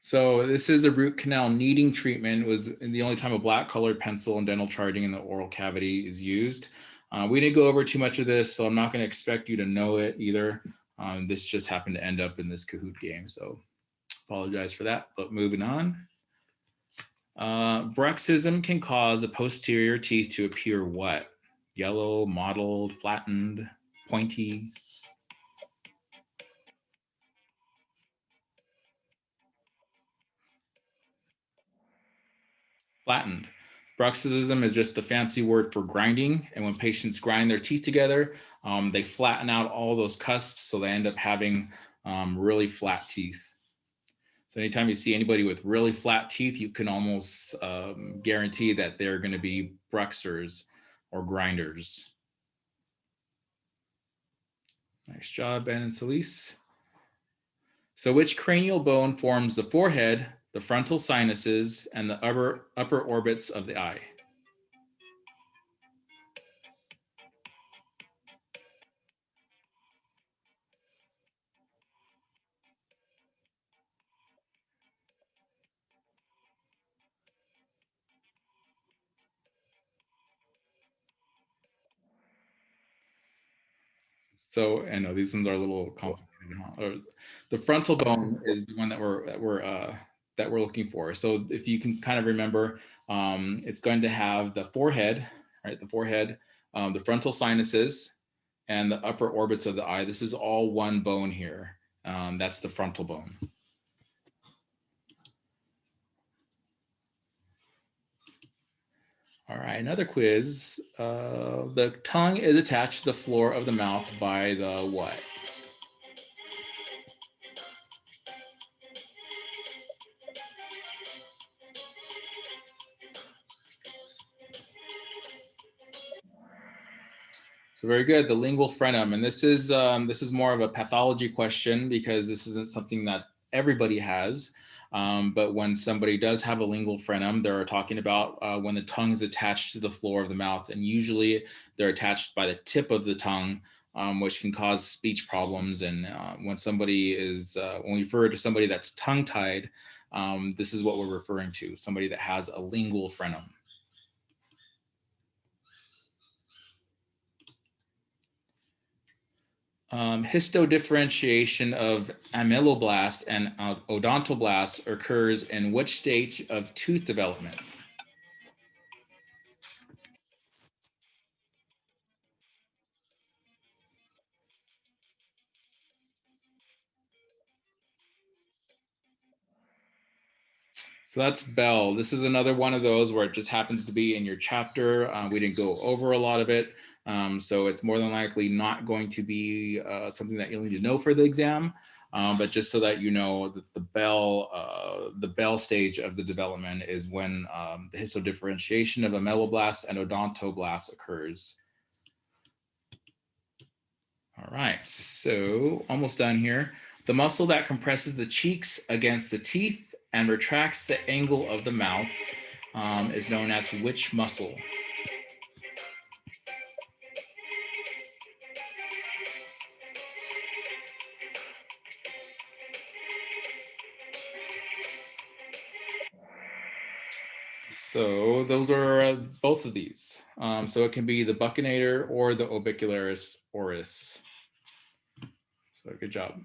So this is a root canal kneading treatment. It was the only time a black colored pencil and dental charting in the oral cavity is used. We didn't go over too much of this, so I'm not going to expect you to know it either. This just happened to end up in this Kahoot game, so apologize for that, but moving on. Bruxism can cause the posterior teeth to appear what? Yellow, mottled, flattened, pointy. Flattened. Bruxism is just a fancy word for grinding. And when patients grind their teeth together, they flatten out all those cusps. So they end up having really flat teeth. So anytime you see anybody with really flat teeth, you can almost guarantee that they're going to be bruxers or grinders. Nice job, Ben and Celise. So which cranial bone forms the forehead, the frontal sinuses, and the upper orbits of the eye? So I know these ones are a little complicated. Huh? The frontal bone is the one that we're looking for. So if you can kind of remember, it's going to have the forehead, right? The forehead, the frontal sinuses, and the upper orbits of the eye. This is all one bone here. That's the frontal bone. All right, another quiz. The tongue is attached to the floor of the mouth by the what? So very good, the lingual frenum. And this is more of a pathology question because this isn't something that everybody has. But when somebody does have a lingual frenum, they're talking about when the tongue is attached to the floor of the mouth. And usually they're attached by the tip of the tongue, which can cause speech problems. And when somebody is, when we refer to somebody that's tongue-tied, this is what we're referring to, somebody that has a lingual frenum. Histodifferentiation of amyloblasts and odontoblasts occurs in which stage of tooth development? So that's Bell. This is another one of those where it just happens to be in your chapter. We didn't go over a lot of it. So it's more than likely not going to be something that you'll need to know for the exam. But just so that you know that the Bell stage of the development is when the histodifferentiation of amyloblasts and odontoblasts occurs. All right, so almost done here. The muscle that compresses the cheeks against the teeth and retracts the angle of the mouth is known as which muscle? So those are both of these. So it can be the buccinator or the orbicularis oris. So good job.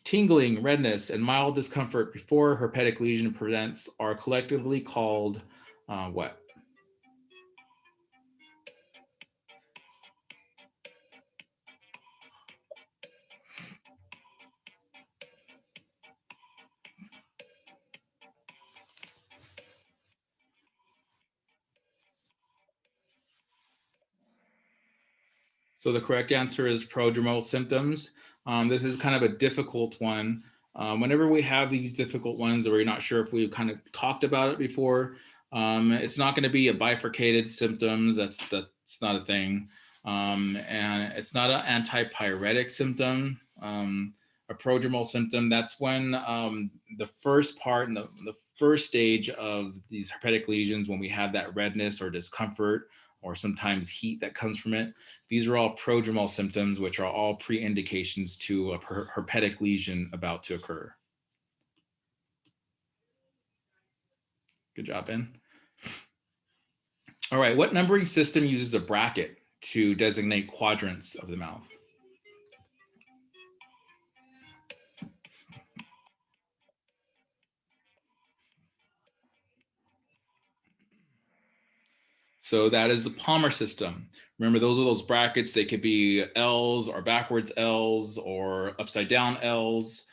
Tingling, redness, and mild discomfort before herpetic lesion presents are collectively called what? So the correct answer is prodromal symptoms. This is kind of a difficult one. Whenever we have these difficult ones or we're not sure if we've kind of talked about it before, it's not going to be a bifurcated symptoms. That's not a thing. And it's not an antipyretic symptom. A prodromal symptom, that's when the first part and the first stage of these herpetic lesions, when we have that redness or discomfort or sometimes heat that comes from it, these are all prodromal symptoms, which are all pre-indications to a herpetic lesion about to occur. Good job, Ben. All right, what numbering system uses a bracket to designate quadrants of the mouth? So that is the Palmer system. Remember, those are those brackets. They could be L's or backwards L's or upside down L's.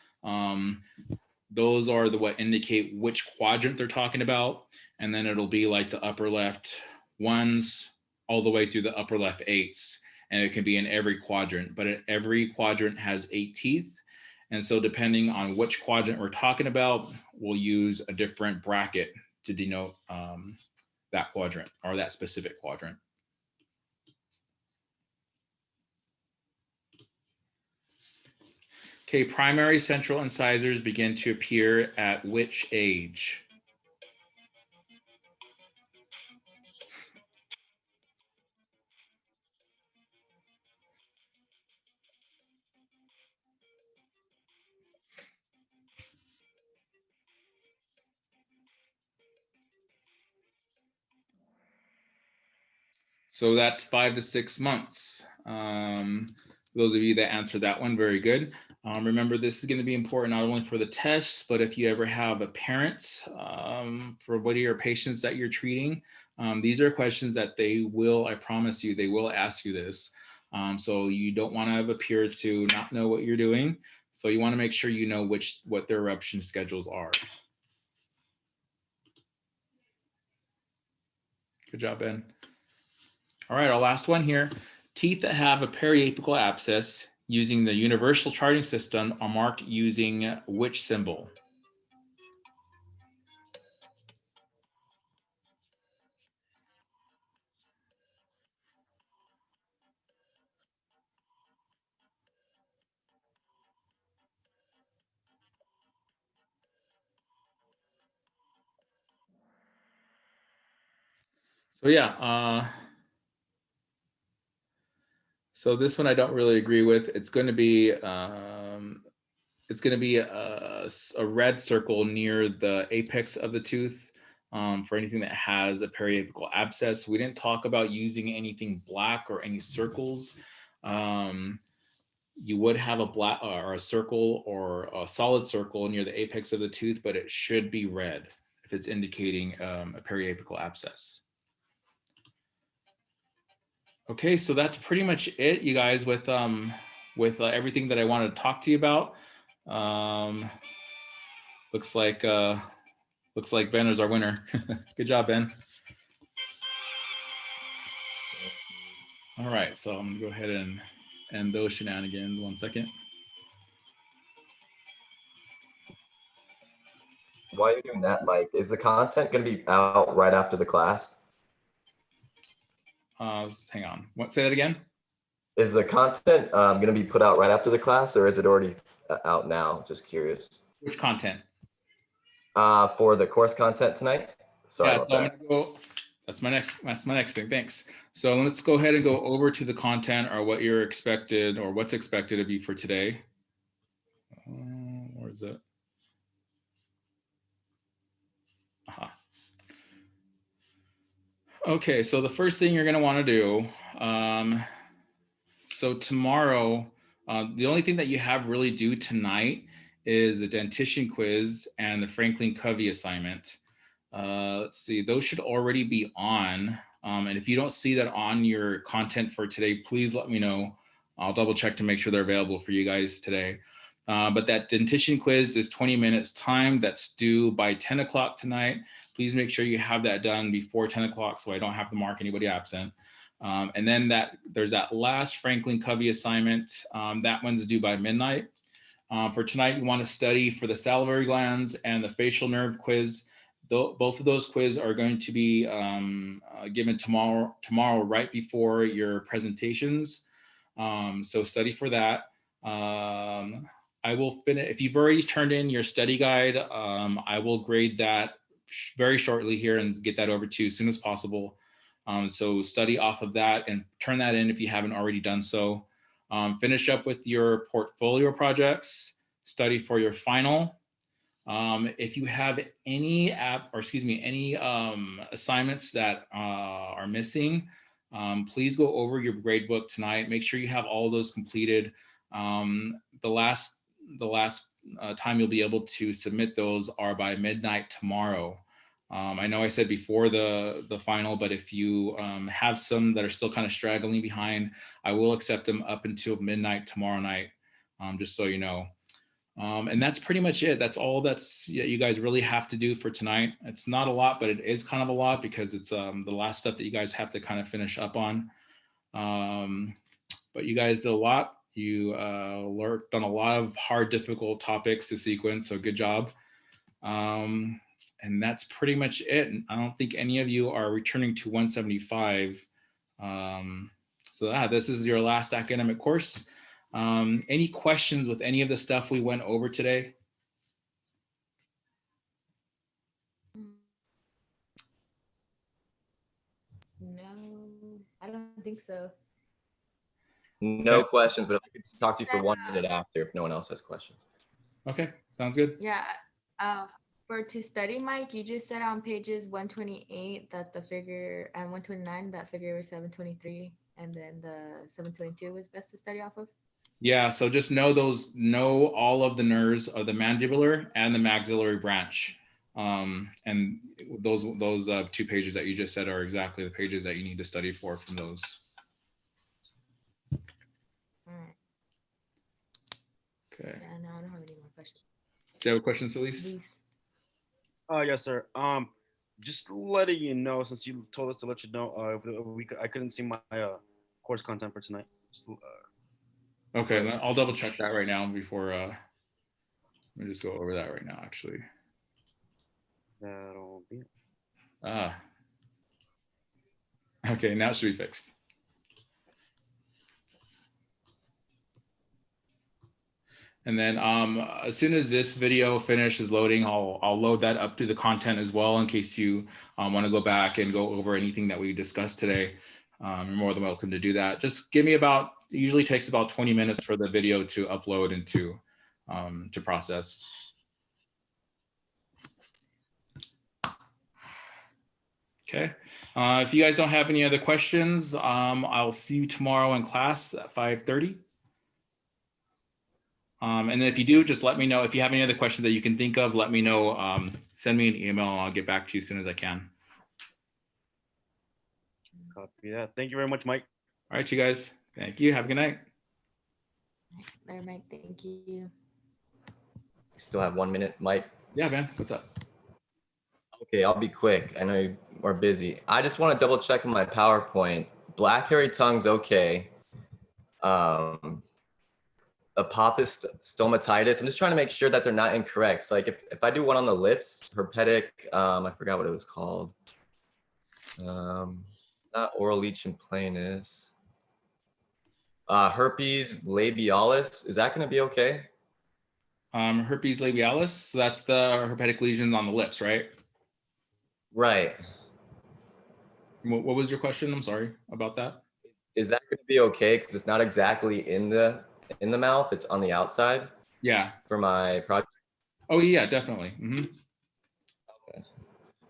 Those are what indicate which quadrant they're talking about. And then it'll be like the upper left ones all the way through the upper left eights. And it can be in every quadrant, but every quadrant has 8 teeth. And so depending on which quadrant we're talking about, we'll use a different bracket to denote that quadrant or that specific quadrant. Okay, primary central incisors begin to appear at which age? So that's 5 to 6 months. Those of you that answered that one, very good. Remember, this is going to be important not only for the tests, but if you ever have a parent for one of your patients that you're treating, these are questions that they will, I promise you, they will ask you this. So you don't want to appear to not know what you're doing. So you want to make sure you know what their eruption schedules are. Good job, Ben. All right, our last one here. Teeth that have a periapical abscess using the universal charting system are marked using which symbol? So yeah, so this one I don't really agree with. It's going to be a red circle near the apex of the tooth for anything that has a periapical abscess. We didn't talk about using anything black or any circles. You would have a black or a circle or a solid circle near the apex of the tooth, but it should be red if it's indicating a periapical abscess. Okay, so that's pretty much it, you guys, with everything that I wanted to talk to you about. Looks like Ben is our winner. Good job, Ben. All right, so I'm gonna go ahead and end those shenanigans. 1 second. While you're doing that, Mike, is the content going to be out right after the class? hang on. What? Say that again. Is the content going to be put out right after the class, or is it already out now? Just curious. Which content? For the course content tonight. Sorry about I'm that. gonna go. That's my next thing. Thanks. So let's go ahead and go over to the content or what you're expected or what's expected of you for today. Where is it? Aha. Okay, so the first thing you're going to want to do, so tomorrow, the only thing that you have really due tonight is the dentition quiz and the Franklin Covey assignment. Let's see, those should already be on. And if you don't see that on your content for today, please let me know. I'll double check to make sure they're available for you guys today. But that dentition quiz is 20 minutes time. That's due by 10 o'clock tonight. Please make sure you have that done before 10 o'clock so I don't have to mark anybody absent. And then there's that last Franklin Covey assignment. That one's due by midnight. For tonight, you want to study for the salivary glands and the facial nerve quiz. Both of those quiz are going to be given tomorrow right before your presentations. So study for that. I will finish. If you've already turned in your study guide, I will grade that very shortly here and get that over to you as soon as possible. So study off of that and turn that in if you haven't already done so. Finish up with your portfolio projects, study for your final. If you have any assignments that are missing, please go over your grade book tonight. Make sure you have all of those completed. The last time you'll be able to submit those are by midnight tomorrow. I know I said before the final, but if you have some that are still kind of straggling behind, I will accept them up until midnight tomorrow night, just so you know. And that's pretty much it. That's all you guys really have to do for tonight. It's not a lot, but it is kind of a lot because it's the last stuff that you guys have to kind of finish up on. But you guys did a lot. You worked on a lot of hard, difficult topics to sequence, so good job. And that's pretty much it. I don't think any of you are returning to 175. So this is your last academic course. Any questions with any of the stuff we went over today? No, I don't think so. No questions, but if I could talk to you for 1 minute after, if no one else has questions. Okay, sounds good. Yeah. For to study, Mike, you just said on pages 128 that the figure and 129 that figure was 723, and then the 722 was best to study off of. Yeah, so just know all of the nerves of the mandibular and the maxillary branch. And those 2 pages that you just said are exactly the pages that you need to study for from those. All right. Okay. Yeah, no, I don't have any more questions. Do you have a question, Celise? Yes, sir. Just letting you know, since you told us to let you know, I couldn't see my course content for tonight. Okay, I'll double check that right now before. Let me just go over that right now, actually. That'll be it. Okay, now it should be fixed. And then as soon as this video finishes loading, I'll load that up to the content as well in case you want to go back and go over anything that we discussed today. You're more than welcome to do that. Just give me it usually takes about 20 minutes for the video to upload and to process. Okay. If you guys don't have any other questions, I'll see you tomorrow in class at 5:30. And then if you do, just let me know. If you have any other questions that you can think of, let me know. Send me an email and I'll get back to you as soon as I can. Copy that. Thank you very much, Mike. All right, you guys. Thank you. Have a good night. There, Mike. Thank you. Still have 1 minute, Mike. Yeah, man. What's up? Okay, I'll be quick. I know you are busy. I just want to double check in my PowerPoint. Black hairy tongue's okay. Apophis stomatitis. I'm just trying to make sure that they're not incorrect. So like if I do one on the lips, herpetic, I forgot what it was called. Not Not oral lesion planus. Herpes labialis, is that going to be okay? Herpes labialis. So that's the herpetic lesions on the lips, right? Right. What was your question? I'm sorry about that. Is that going to be okay? Because it's not exactly in the mouth, it's on the outside Yeah. for my project. Oh yeah, definitely.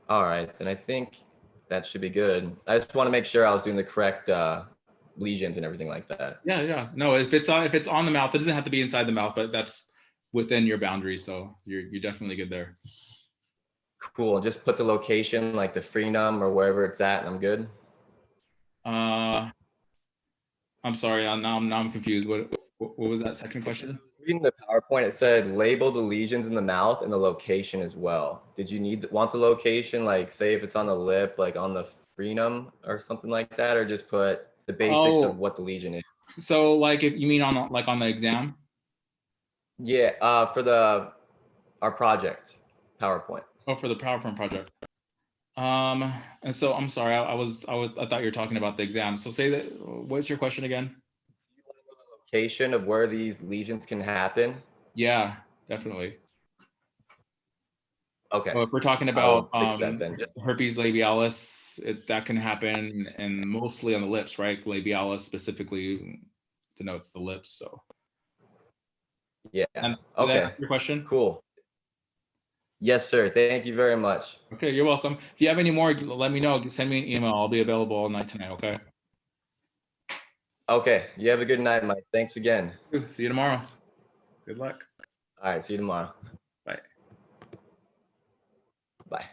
All right, then I think that should be good. I just want to make sure I was doing the correct lesions and everything like that. Yeah, yeah. No, if it's on the mouth, it doesn't have to be inside the mouth, but that's within your boundaries. So you're definitely good there. Cool. Just put the location, like the frenum or wherever it's at, and I'm good. I'm sorry. Now I'm confused. What was that second question? Reading the PowerPoint, it said label the lesions in the mouth and the location as well. Did you want the location, like say if it's on the lip, like on the frenum or something like that, or just put the basics of what the lesion is? So like if you mean on the exam? Yeah, for our project PowerPoint. Oh, for the PowerPoint project. And so I'm sorry, I thought you were talking about the exam. So say that, what's your question again? Location of where these lesions can happen. Yeah, definitely. Okay. So if we're talking about fix that then. herpes labialis, that can happen and mostly on the lips, right? Labialis specifically denotes the lips. So yeah. And okay. Did that answer your question? Cool. Yes, sir. Thank you very much. Okay, you're welcome. If you have any more, let me know. Send me an email. I'll be available all night tonight. Okay. Okay. You have a good night, Mike. Thanks again. See you tomorrow. Good luck. All right. See you tomorrow. Bye. Bye.